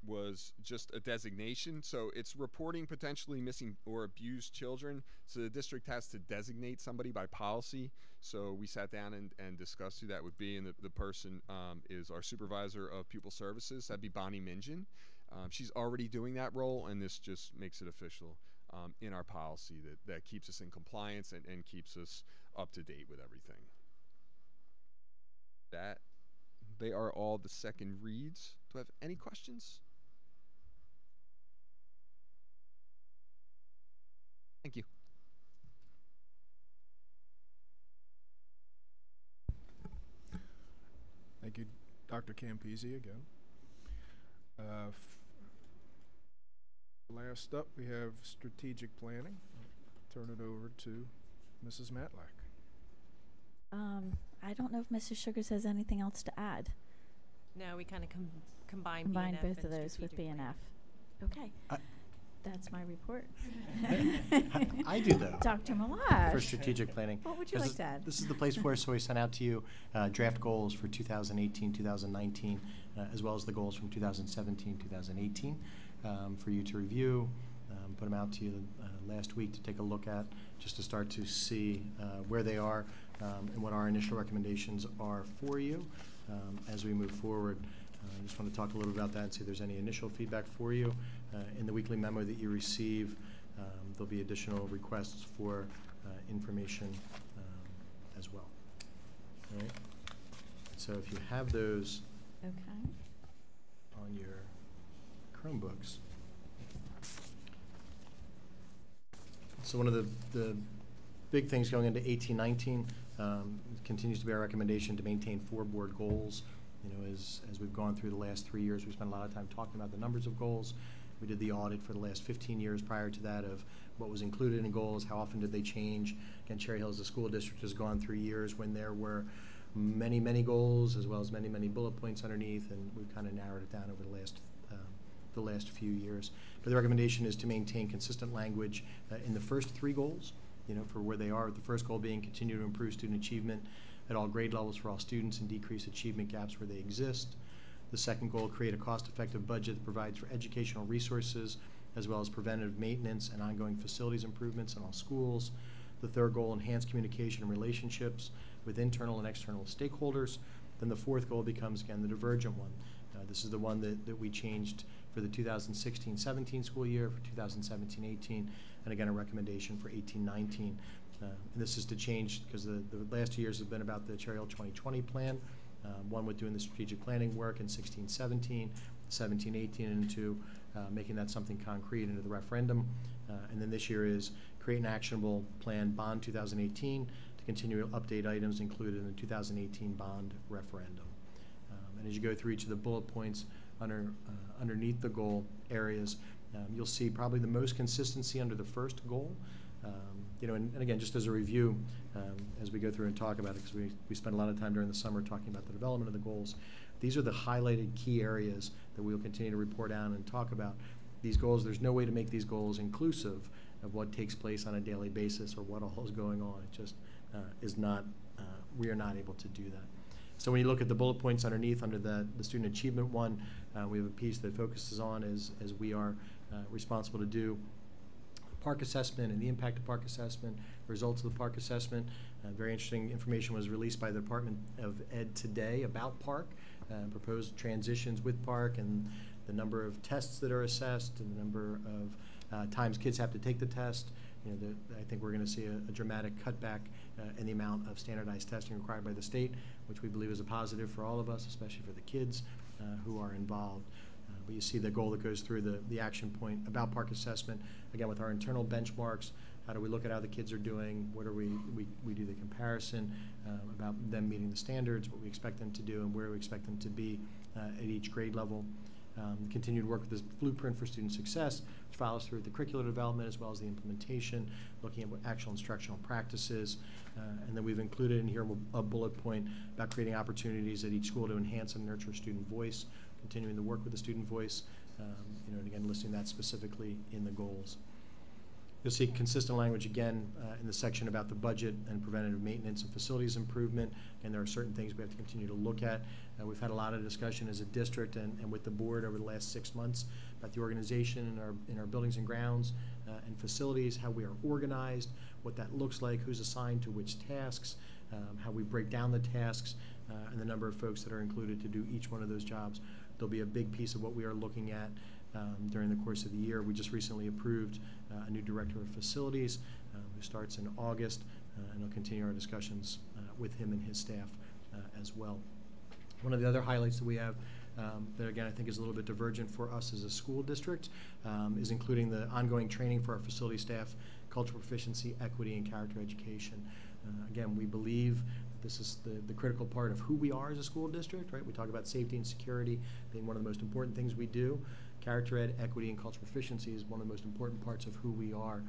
was just a designation. So it's reporting potentially missing or abused children. So the district has to designate somebody by policy. So we sat down and discussed who that would be, and the person is our supervisor of pupil services. That'd be Bonnie Minjin. She's already doing that role, and this just makes it official in our policy that keeps us in compliance and keeps us up to date with everything. They are all the second reads. Do I have any questions? Thank you. Thank you, Dr. Campisi, again. Last up, we have strategic planning. I'll turn it over to Mrs. Matlack. I don't know if Mrs. Sugars has anything else to add. No, we kind of combined Combine BNF both and of those with strategic BNF. planning. Okay. That's my report. I do, though. Dr. Malash. For strategic planning. What would you like to add? This is the place for us, so we sent out to you draft goals for 2018, 2019, as well as the goals from 2017, 2018, for you to review. Put them out to you last week to take a look at, just to start to see where they are and what our initial recommendations are for you as we move forward. I just want to talk a little about that and see if there's any initial feedback for you. In the weekly memo that you receive, there'll be additional requests for information as well. All right. So if you have those on your Chromebooks. So one of the big things going into 18-19 continues to be our recommendation to maintain 4 board goals. You know, as we've gone through the last 3 years, we spent a lot of time talking about the numbers of goals. We did the audit for the last 15 years prior to that of what was included in goals, how often did they change. Again, Cherry Hills, the school district, has gone through years when there were many, many goals as well as many, many bullet points underneath, and we've kind of narrowed it down over the last few years. But the recommendation is to maintain consistent language in the first 3 goals, you know, for where they are. The first goal being continue to improve student achievement at all grade levels for all students and decrease achievement gaps where they exist. The second goal, create a cost-effective budget that provides for educational resources as well as preventative maintenance and ongoing facilities improvements in all schools. The third goal, enhance communication and relationships with internal and external stakeholders. Then the fourth goal becomes, again, the divergent one. This is the one that we changed for the 2016-17 school year, for 2017-18, and again, a recommendation for 18-19. And this is to change because the last 2 years have been about the Cherry Hill 2020 plan, one with doing the strategic planning work in 16-17, 17-18 into making that something concrete into the referendum. And then this year is create an actionable plan bond 2018 to continue to update items included in the 2018 bond referendum. And as you go through each of the bullet points underneath the goal areas, you'll see probably the most consistency under the first goal. You know, and again, just as a review, as we go through and talk about it, because we spent a lot of time during the summer talking about the development of the goals. These are the highlighted key areas that we will continue to report on and talk about. These goals, there's no way to make these goals inclusive of what takes place on a daily basis or what all is going on. It just is not, we are not able to do that. So when you look at the bullet points underneath, under the student achievement one, we have a piece that focuses on as we are responsible to do park assessment and the impact of park assessment, results of the park assessment. Very interesting information was released by the Department of Ed today about park, proposed transitions with park and the number of tests that are assessed and the number of times kids have to take the test. You know, I think we're going to see a dramatic cutback in the amount of standardized testing required by the state, which we believe is a positive for all of us, especially for the kids who are involved. But you see the goal that goes through the action point about park assessment, again with our internal benchmarks. How do we look at how the kids are doing? What are we do the comparison about them meeting the standards, what we expect them to do, and where we expect them to be at each grade level. Continue to work with this blueprint for student success, which follows through the curricular development as well as the implementation, looking at what actual instructional practices. And then we've included in here a bullet point about creating opportunities at each school to enhance and nurture student voice, continuing to work with the student voice, you know, and again, listing that specifically in the goals. You'll see consistent language again in the section about the budget and preventative maintenance and facilities improvement, and there are certain things we have to continue to look at. We've had a lot of discussion as a district and with the board over the last 6 months about the organization in our buildings and grounds and facilities, how we are organized, what that looks like, who's assigned to which tasks, how we break down the tasks, and the number of folks that are included to do each one of those jobs. There'll be a big piece of what we are looking at during the course of the year. We just recently approved a new director of facilities who starts in August, and we'll continue our discussions with him and his staff as well. One of the other highlights that we have that, again, I think is a little bit divergent for us as a school district is including the ongoing training for our facility staff, cultural proficiency, equity, and character education. Again, we believe this is the critical part of who we are as a school district, right? We talk about safety and security being one of the most important things we do. Character ed, equity, and cultural proficiency is one of the most important parts of who we are.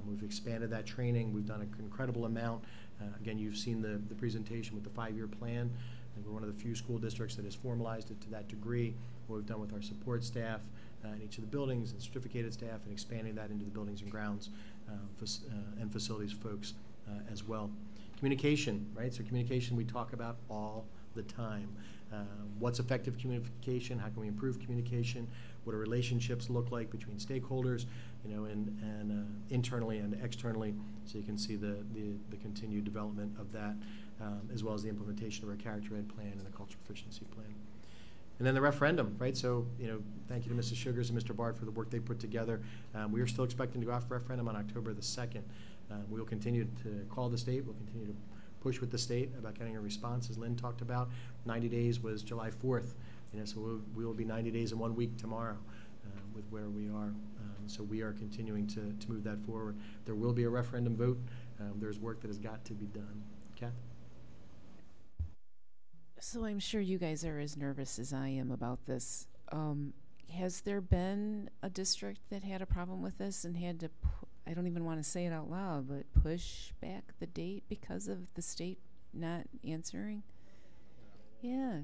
We've expanded that training. We've done an incredible amount. Again, you've seen the presentation with the 5-year plan. And we're one of the few school districts that has formalized it to that degree. What we've done with our support staff in each of the buildings and certificated staff and expanding that into the buildings and grounds and facilities folks as well. Communication, right? So communication we talk about all the time. What's effective communication? How can we improve communication? What do relationships look like between stakeholders, you know, and internally and externally? So you can see the continued development of that, as well as the implementation of our character ed plan and the cultural proficiency plan. And then the referendum, right? So, you know, thank you to Mrs. Sugars and Mr. Bard for the work they put together. We are still expecting to go out for referendum on October the 2nd. We will continue to call the state. We'll continue to push with the state about getting a response, as Lynn talked about. 90 days was July 4th. You know, so we will be 90 days in 1 week tomorrow with where we are. So we are continuing to move that forward. There will be a referendum vote. There's work that has got to be done. Kath? So I'm sure you guys are as nervous as I am about this. Has there been a district that had a problem with this and had to, I don't even want to say it out loud, but push back the date because of the state not answering? Yeah.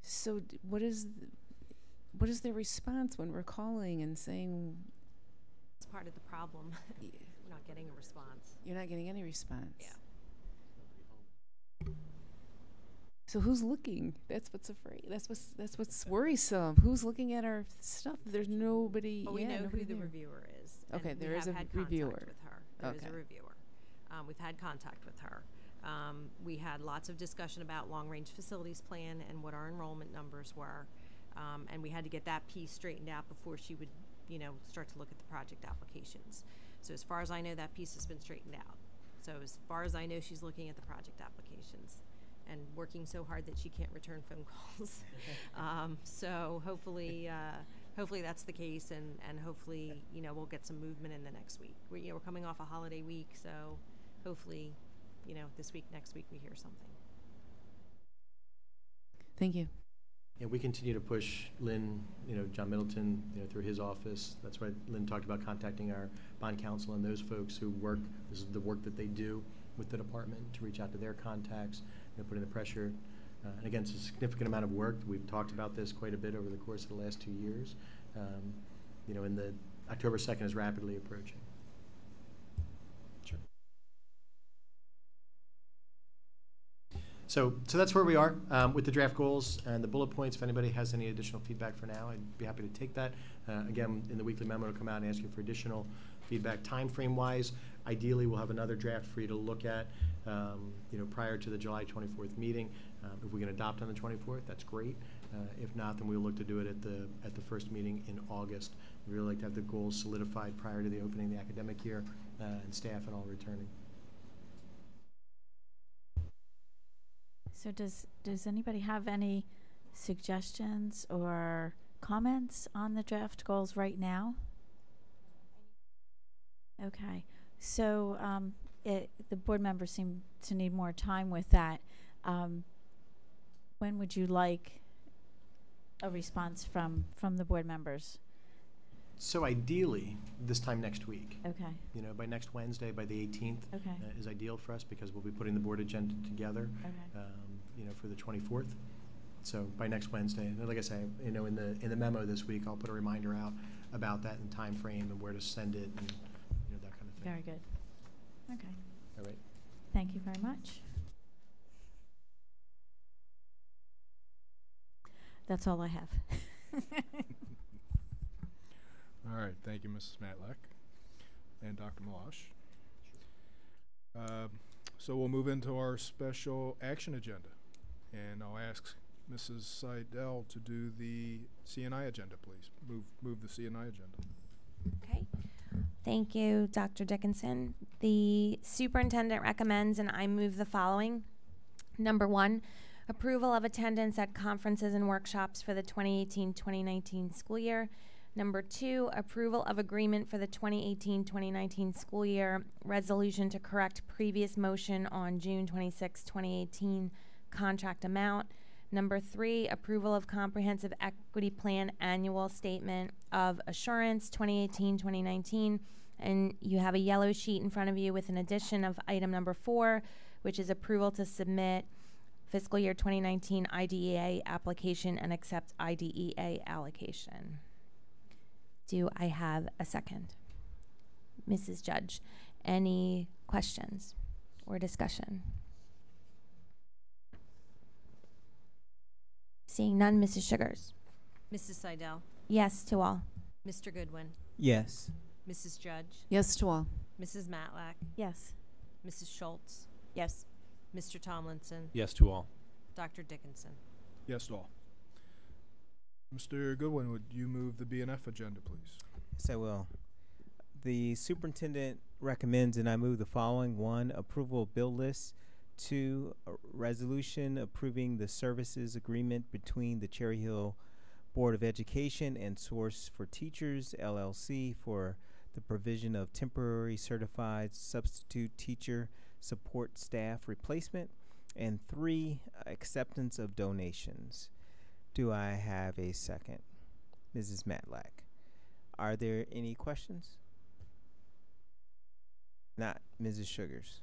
So what is their response when we're calling and saying? It's part of the problem. We're not getting a response. You're not getting any response. Yeah. So who's looking? That's what's afraid. That's what's worrisome. Who's looking at our stuff? There's nobody. Well, we know who the reviewer is. Okay, there is a reviewer. With her. There is a reviewer. We've had contact with her. We had lots of discussion about long-range facilities plan and what our enrollment numbers were, and we had to get that piece straightened out before she would, you know, start to look at the project applications. So as far as I know, that piece has been straightened out. So as far as I know, she's looking at the project applications and working so hard that she can't return phone calls. So hopefully that's the case, and hopefully, you know, we'll get some movement in the next week. We're coming off a holiday week, so hopefully, you know, this week, next week, we hear something. Thank you. Yeah, we continue to push Lynn, you know, John Middleton, you know, through his office. That's why Lynn talked about contacting our bond counsel and those folks who work. This is the work that they do with the department, to reach out to their contacts, you know, putting the pressure. And again, it's a significant amount of work. We've talked about this quite a bit over the course of the last 2 years. You know, and the October 2nd is rapidly approaching. Sure. So that's where we are with the draft goals and the bullet points. If anybody has any additional feedback for now, I'd be happy to take that. Again, in the weekly memo, to come out and ask you for additional feedback. Time frame wise, ideally we'll have another draft for you to look at, you know, prior to the July 24th meeting. If we can adopt on the 24th, that's great. If not, then we'll look to do it at the first meeting in August. We'd really like to have the goals solidified prior to the opening of the academic year, and staff and all returning. So does anybody have any suggestions or comments on the draft goals right now? Okay. So the board members seem to need more time with that. When would you like a response from the board members? So ideally, this time next week. Okay. You know, by next Wednesday, by the 18th, Okay. Is ideal for us, because we'll be putting the board agenda together. Okay. You know, for the 24th. So by next Wednesday, and like I say, you know, in the memo this week, I'll put a reminder out about that and time frame and where to send it and Very good. Okay. All right. Thank you very much. That's all I have. All right, thank you, Mrs. Matlack and Dr. Malash. So we'll move into our special action agenda, and I'll ask Mrs. Seidel to do the CNI agenda, please. Move the CNI agenda. Okay. Thank you, Dr. Dickinson. The superintendent recommends, and I move the following. Number 1, approval of attendance at conferences and workshops for the 2018-2019 school year. Number 2, approval of agreement for the 2018-2019 school year, resolution to correct previous motion on June 26, 2018 contract amount. Number 3, approval of comprehensive equity plan annual statement of assurance 2018-2019. And you have a yellow sheet in front of you with an addition of item number 4, which is approval to submit fiscal year 2019 IDEA application and accept IDEA allocation. Do I have a second? Mrs. Judge, any questions or discussion? Seeing none, Mrs. Sugars. Mrs. Seidel, Yes to all. Mr. Goodwin, Yes. Mrs. Judge, Yes to all. Mrs. Matlack, Yes. Mrs. Schultz, Yes. Mr. Tomlinson, Yes to all. Dr. Dickinson. Yes to all. Mr. Goodwin, would you move the BNF agenda, please? Yes, I will. The superintendent recommends, and I move the following. 1, approval of bill lists. 2, a resolution approving the services agreement between the Cherry Hill Board of Education and Source for Teachers, LLC, for the provision of temporary certified substitute teacher support staff replacement. And 3, acceptance of donations. Do I have a second? Mrs. Matlack. Are there any questions? Not Mrs. Sugars.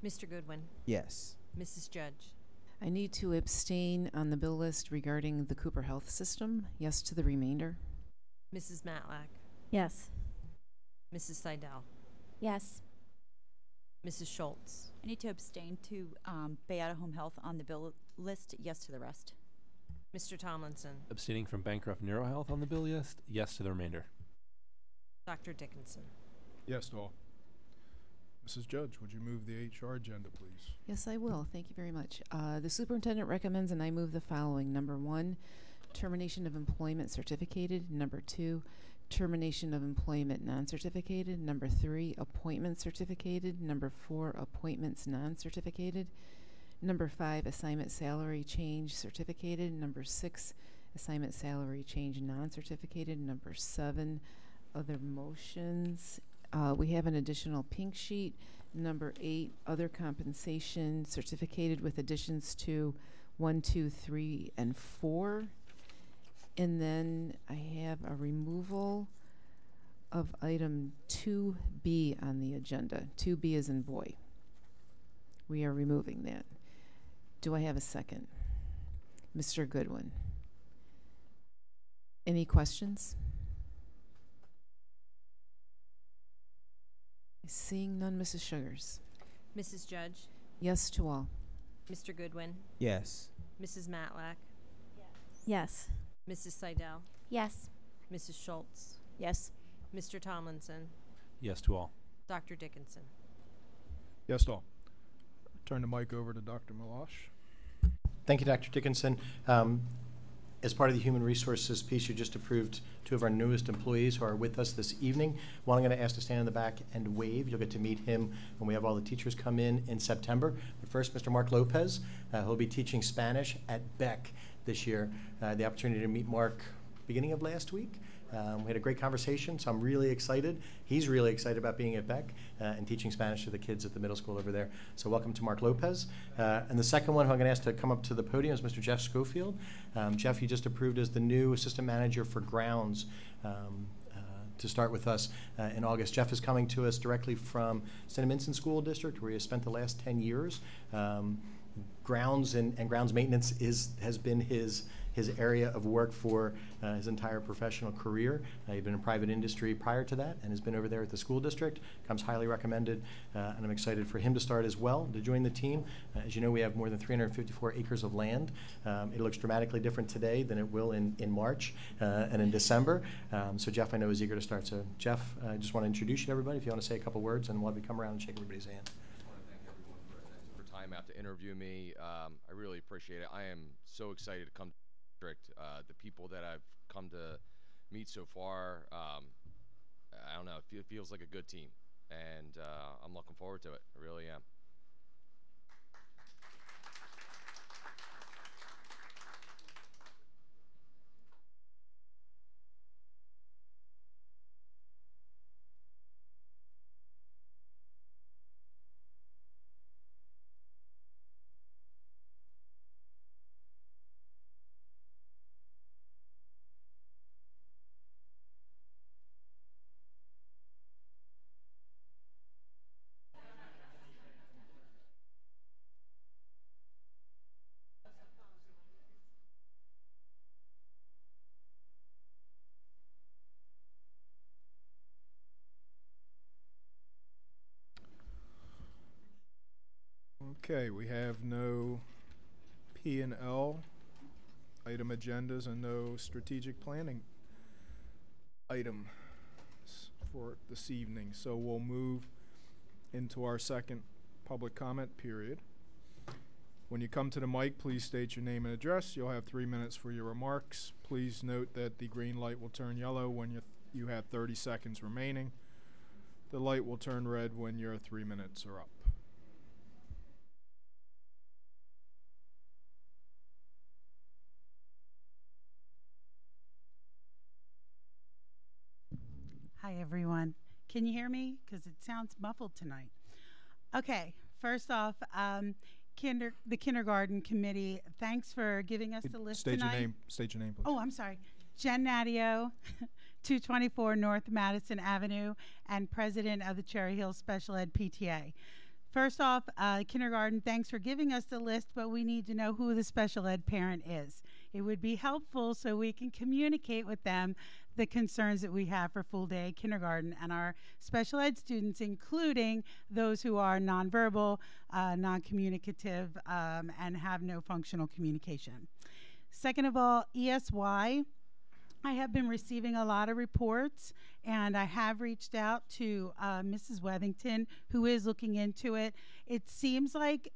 Mr. Goodwin, Yes. Mrs. Judge, I need to abstain on the bill list regarding the Cooper Health System. Yes to the remainder. Mrs. Matlack, Yes. Mrs. Seidel, Yes. Mrs. Schultz, I need to abstain to Bay Out of Home Health on the bill list. Yes to the rest. Mr. Tomlinson, Abstaining from Bancroft NeuroHealth on the bill list. Yes to the remainder. Dr. Dickinson. Yes to all. Mrs. Judge, would you move the HR agenda, please? Yes, I will. Thank you very much. The superintendent recommends, and I move the following. Number 1, termination of employment certificated. Number 2, termination of employment non-certificated. Number 3, appointment certificated. Number 4, appointments non-certificated. Number 5, assignment salary change certificated. Number 6, assignment salary change non-certificated. Number 7, other motions. We have an additional pink sheet. Number 8, other compensation certificated with additions to 1, 2, 3, and 4. And then I have a removal of item 2B on the agenda. 2B is in boy. We are removing that. Do I have a second? Mr. Goodwin. Any questions? Seeing none, Mrs. Sugars. Mrs. Judge, Yes to all. Mr. Goodwin, Yes. Mrs. Matlack, Yes. Mrs. Seidel, Yes. Mrs. Schultz, Yes. Mr. Tomlinson, Yes to all. Dr. Dickinson. Yes to all. Turn the mic over to Dr. Malash. Thank you, Dr. Dickinson. As part of the human resources piece, you just approved 2 of our newest employees who are with us this evening. One I'm going to ask to stand in the back and wave. You'll get to meet him when we have all the teachers come in September. But first, Mr. Mark Lopez. He'll be teaching Spanish at Beck this year. The opportunity to meet Mark beginning of last week. We had a great conversation, so I'm really excited. He's really excited about being at Beck and teaching Spanish to the kids at the middle school over there. So welcome to Mark Lopez. And the second one who I'm going to ask to come up to the podium is Mr. Jeff Schofield. Jeff, you just approved as the new assistant manager for grounds to start with us in August. Jeff is coming to us directly from St. Vincent School District, where he has spent the last 10 years. Grounds and grounds maintenance has been his his area of work for his entire professional career. He'd been in private industry prior to that and has been over there at the school district. Comes highly recommended, and I'm excited for him to start as well, to join the team. As you know, we have more than 354 acres of land. It looks dramatically different today than it will in March and in December. So Jeff, I know, is eager to start. So Jeff, I just want to introduce you to everybody. If you want to say a couple words, and we'll have you come around and shake everybody's hand. For time out to interview me. I really appreciate it. I am so excited to come to the district. The people that I've come to meet so far, I don't know, it feels like a good team, and I'm looking forward to it. I really am. Okay, we have no P&L item agendas and no strategic planning item for this evening. So we'll move into our second public comment period. When you come to the mic, please state your name and address. You'll have 3 minutes for your remarks. Please note that the green light will turn yellow when you have 30 seconds remaining. The light will turn red when your 3 minutes are up. Hi, everyone. Can you hear me? Because it sounds muffled tonight. Okay, first off, the kindergarten committee, thanks for giving us the list tonight. State your name, please. Oh, I'm sorry. Jen Nadio, 224 North Madison Avenue, and president of the Cherry Hill Special Ed PTA. First off, kindergarten, thanks for giving us the list, but we need to know who the special ed parent is. It would be helpful so we can communicate with them the concerns that we have for full day kindergarten and our special ed students, including those who are nonverbal, non-communicative, and have no functional communication. Second of all, ESY. I have been receiving a lot of reports, and I have reached out to Mrs. Wethington, who is looking into it. It seems like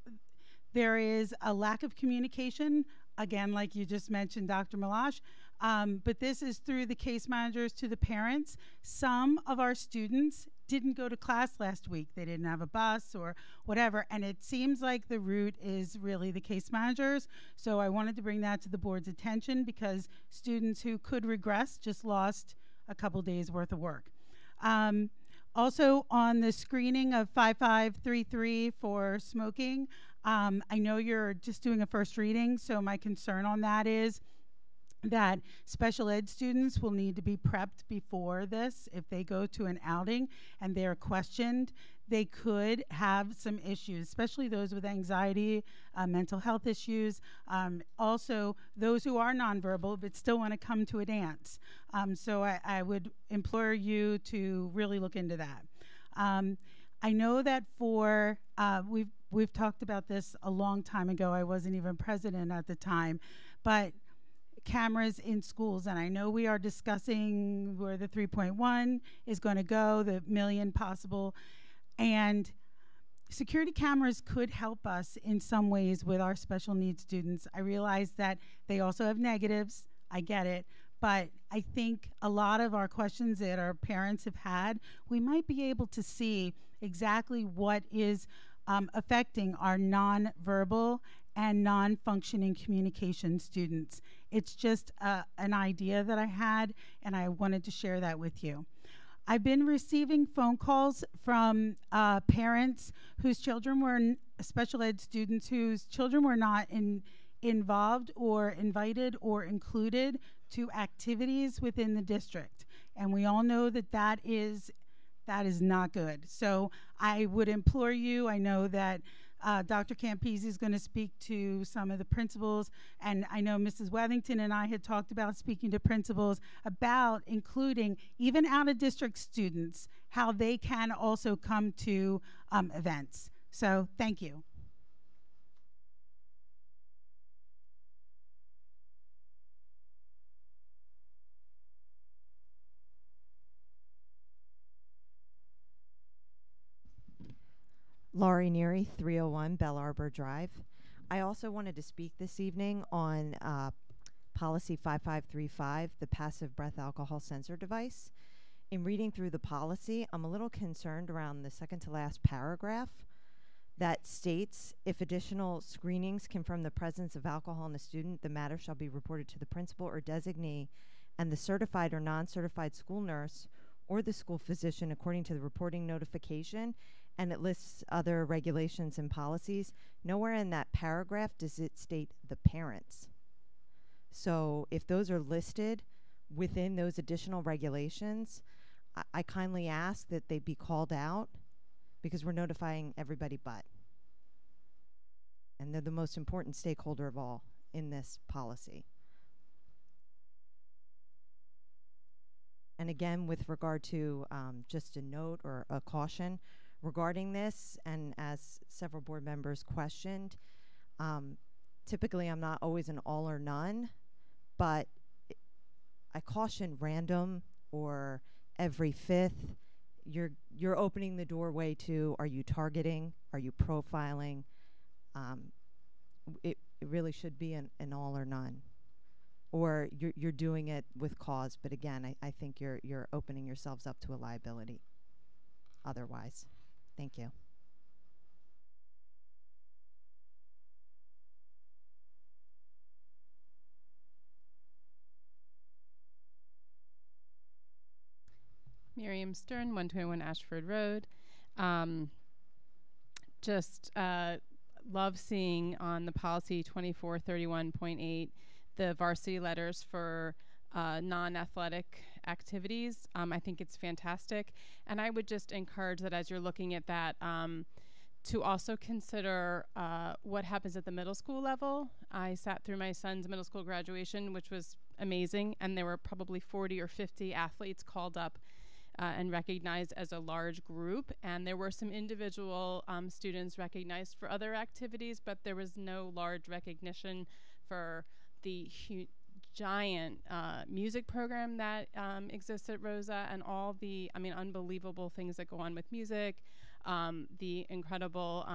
there is a lack of communication, again, like you just mentioned, Dr. Malash, but this is through the case managers to the parents. Some of our students didn't go to class last week. They didn't have a bus or whatever, and it seems like the root is really the case managers. So I wanted to bring that to the board's attention because students who could regress just lost a couple days worth of work. Also on the screening of 5533 for smoking, I know you're just doing a first reading, so my concern on that is that special ed students will need to be prepped before this. If they go to an outing and they're questioned, they could have some issues, especially those with anxiety, mental health issues. Also, those who are nonverbal but still want to come to a dance. So I would implore you to really look into that. I know that for, we've talked about this a long time ago. I wasn't even president at the time, but cameras in schools, and I know we are discussing where the 3.1 is going to go, the million possible, and security cameras could help us in some ways with our special needs students. I realize that they also have negatives, I get it, but I think a lot of our questions that our parents have had, we might be able to see exactly what is affecting our non-verbal and non-functioning communication students. It's just an idea that I had, and I wanted to share that with you. I've been receiving phone calls from parents whose children were special ed students whose children were not involved or invited or included to activities within the district. And we all know that that is not good. So I would implore you, I know that Dr. Campese is going to speak to some of the principals, and I know Mrs. Wethington and I had talked about speaking to principals about including even out-of-district students, how they can also come to events. So thank you. Laurie Neary, 301 Bell Arbor Drive. I also wanted to speak this evening on Policy 5535, the passive breath alcohol sensor device. In reading through the policy, I'm a little concerned around the second to last paragraph that states, if additional screenings confirm the presence of alcohol in a student, the matter shall be reported to the principal or designee and the certified or non-certified school nurse or the school physician according to the reporting notification, and it lists other regulations and policies. Nowhere in that paragraph does it state the parents. So if those are listed within those additional regulations, I kindly ask that they be called out, because we're notifying everybody but. And they're the most important stakeholder of all in this policy. And again, with regard to just a note or a caution regarding this, and as several board members questioned, typically I'm not always an all or none, but I caution random or every fifth. You're opening the doorway to, are you targeting? Are you profiling? It really should be an all or none. Or you're doing it with cause, but again, I think you're opening yourselves up to a liability otherwise. Thank you. Miriam Stern, 121 Ashford Road. Just love seeing on the policy 2431.8 the varsity letters for non-athletic activities. I think it's fantastic. And I would just encourage that as you're looking at that, to also consider what happens at the middle school level. I sat through my son's middle school graduation, which was amazing, and there were probably 40 or 50 athletes called up and recognized as a large group. And there were some individual students recognized for other activities, but there was no large recognition for the giant music program that exists at Rosa, and all the, unbelievable things that go on with music, the incredible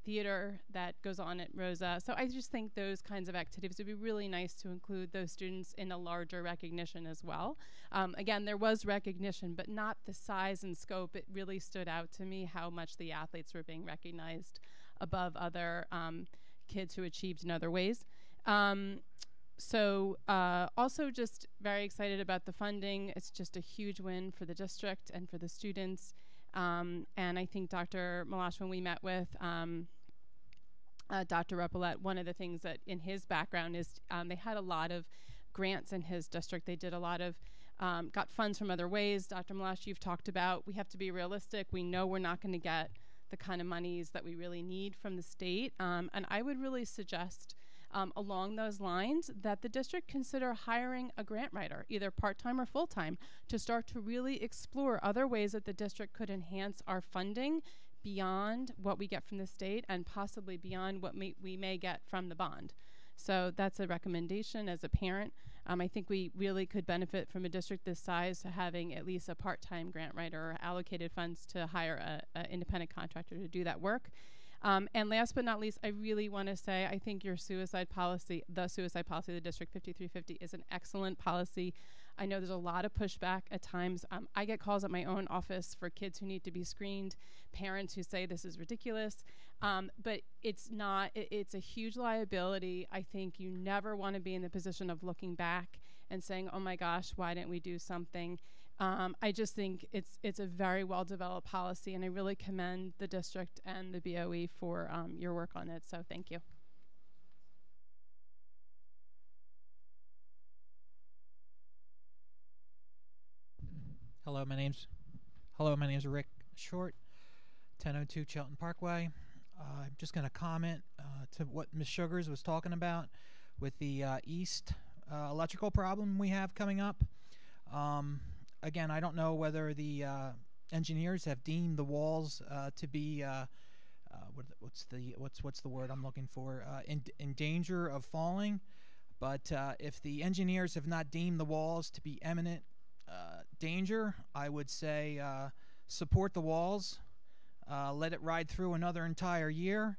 theater that goes on at Rosa. So I just think those kinds of activities would be really nice to include those students in a larger recognition as well. Again, there was recognition, but not the size and scope. It really stood out to me how much the athletes were being recognized above other kids who achieved in other ways. Also just very excited about the funding. It's just a huge win for the district and for the students. And I think Dr. Malash, when we met with Dr. Repollet, one of the things that in his background is they had a lot of grants in his district. They did a lot of, got funds from other ways. Dr. Malash, you've talked about, we have to be realistic. We know we're not going to get the kind of monies that we really need from the state. And I would really suggest along those lines that the district consider hiring a grant writer, either part-time or full-time, to start to really explore other ways that the district could enhance our funding beyond what we get from the state and possibly beyond what we may get from the bond. So that's a recommendation as a parent. I think we really could benefit from a district this size to having at least a part-time grant writer or allocated funds to hire an independent contractor to do that work. And last but not least, I really want to say I think your suicide policy, the District 5350, is an excellent policy. I know there's a lot of pushback at times. I get calls at my own office for kids who need to be screened, parents who say this is ridiculous, but it's not. It's a huge liability. I think you never want to be in the position of looking back and saying, oh my gosh, why didn't we do something? I just think it's a very well-developed policy, and I really commend the district and the BOE for your work on it, so thank you. Hello, my name's Rick Short, 1002 Chelton Parkway. I'm just going to comment to what Ms. Sugars was talking about with the east electrical problem we have coming up. Again, I don't know whether the engineers have deemed the walls to be what's the word I'm looking for, in danger of falling. But if the engineers have not deemed the walls to be imminent danger, I would say support the walls. Let it ride through another entire year.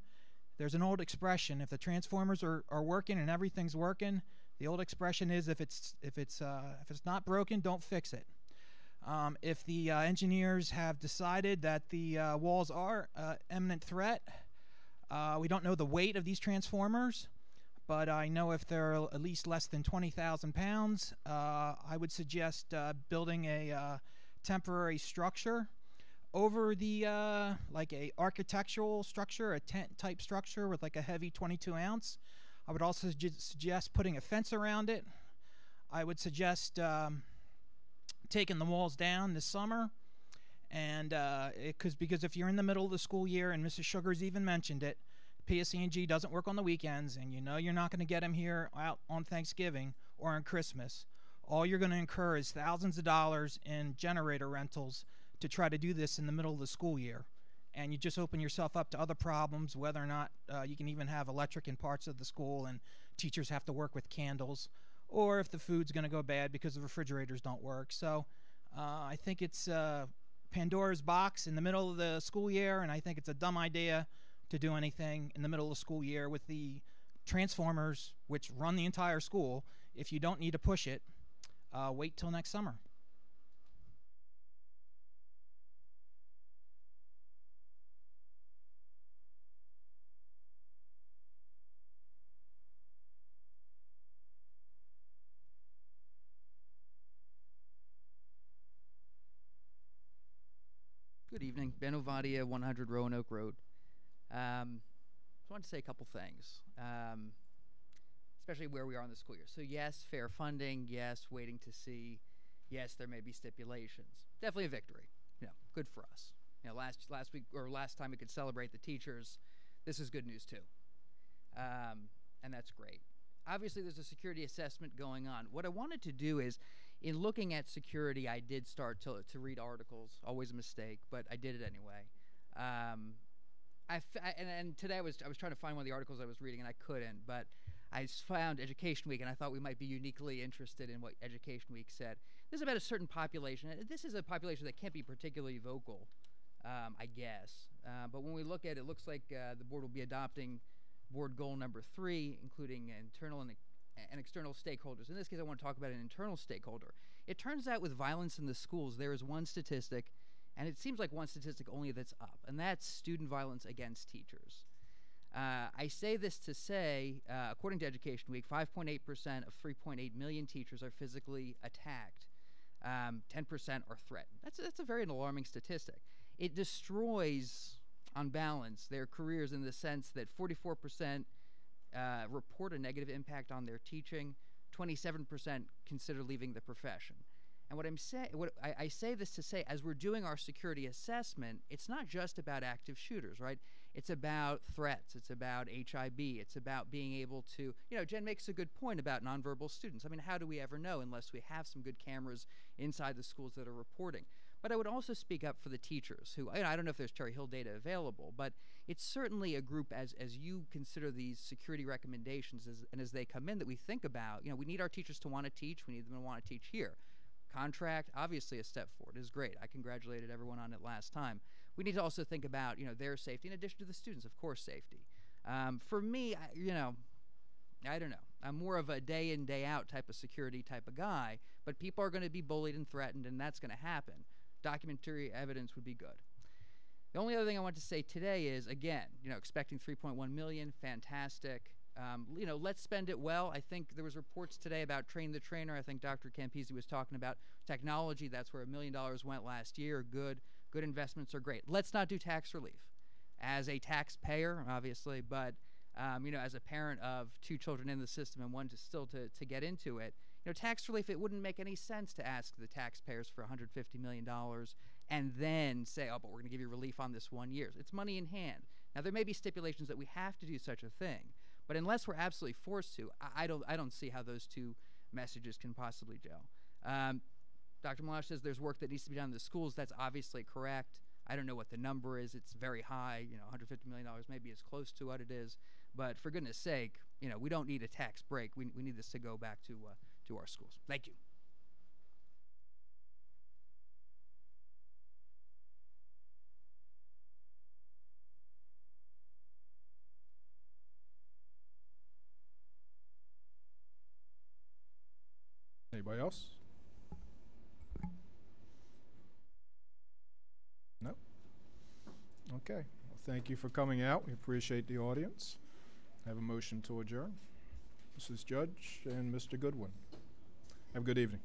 There's an old expression: if the transformers are working and everything's working, the old expression is if it's not broken, don't fix it. If the engineers have decided that the walls are imminent threat, we don't know the weight of these transformers, but I know if they're at least less than 20,000 pounds, I would suggest building a temporary structure over the like a architectural structure, a tent type structure with like a heavy 22 ounce. I would also suggest putting a fence around it. I would suggest taking the walls down this summer, and because if you're in the middle of the school year, and Mrs. Sugars even mentioned it, PSE&G doesn't work on the weekends, and you know you're not going to get them here out on Thanksgiving or on Christmas. All you're going to incur is thousands of dollars in generator rentals to try to do this in the middle of the school year. And you just open yourself up to other problems, whether or not you can even have electric in parts of the school and teachers have to work with candles, or if the food's going to go bad because the refrigerators don't work. So I think it's Pandora's box in the middle of the school year, and I think it's a dumb idea to do anything in the middle of the school year with the transformers, which run the entire school. If you don't need to push it, wait till next summer. Good evening. Ben Ovadia, 100 Roanoke Road. Just wanted to say a couple things, especially where we are in the school year. So yes, fair funding. Yes, waiting to see. Yes, there may be stipulations. Definitely a victory. You know, good for us. You know, last week or last time we could celebrate the teachers. This is good news too, and that's great. Obviously, there's a security assessment going on. What I wanted to do is, in looking at security, I did start to read articles. Always a mistake, but I did it anyway. And today I was trying to find one of the articles I was reading, and I couldn't. But I found Education Week, and I thought we might be uniquely interested in what Education Week said. This is about a certain population. This is a population that can't be particularly vocal, I guess. But when we look at it, it looks like the board will be adopting board goal number 3, including internal and external stakeholders. In this case, I want to talk about an internal stakeholder. It turns out with violence in the schools, there is one statistic, and it seems like one statistic only that's up, and that's student violence against teachers. I say this to say, according to Education Week, 5.8% of 3.8 million teachers are physically attacked. 10% are threatened. That's a very alarming statistic. It destroys, on balance, their careers in the sense that 44% report a negative impact on their teaching, 27% consider leaving the profession. And I say this to say, as we're doing our security assessment, it's not just about active shooters, right? It's about threats. It's about HIB. It's about being able to, you know, Jen makes a good point about nonverbal students. I mean, how do we ever know unless we have some good cameras inside the schools that are reporting? But I would also speak up for the teachers who, I don't know if there's Cherry Hill data available, but it's certainly a group as you consider these security recommendations and as they come in that we think about, you know, we need our teachers to want to teach. We need them to want to teach here. Contract, obviously a step forward, is great. I congratulated everyone on it last time. We need to also think about, you know, their safety in addition to the students, of course, safety. For me, I don't know. I'm more of a day in, day out type of security type of guy, but people are going to be bullied and threatened, and that's going to happen. Documentary evidence would be good. The only other thing I want to say today is, again, you know, expecting 3.1 million, fantastic. You know, let's spend it well. I think there was reports today about train the trainer. I think Dr. Campisi was talking about technology. That's where $1 million went last year. Good investments are great. Let's not do tax relief. As a taxpayer, obviously, but you know, as a parent of 2 children in the system and one to get into it, you know, tax relief, it wouldn't make any sense to ask the taxpayers for $150 million and then say, oh, but we're going to give you relief on this 1 year. It's money in hand. Now, there may be stipulations that we have to do such a thing, but unless we're absolutely forced to, I don't see how those two messages can possibly gel. Dr. Malash says there's work that needs to be done in the schools. That's obviously correct. I don't know what the number is. It's very high. You know, $150 million maybe is close to what it is. But for goodness sake, you know, we don't need a tax break. We need this to go back to our schools. Thank you. Anybody else? No? Okay. Well, thank you for coming out. We appreciate the audience. Have a motion to adjourn. Mrs. Judge and Mr. Goodwin. Have a good evening.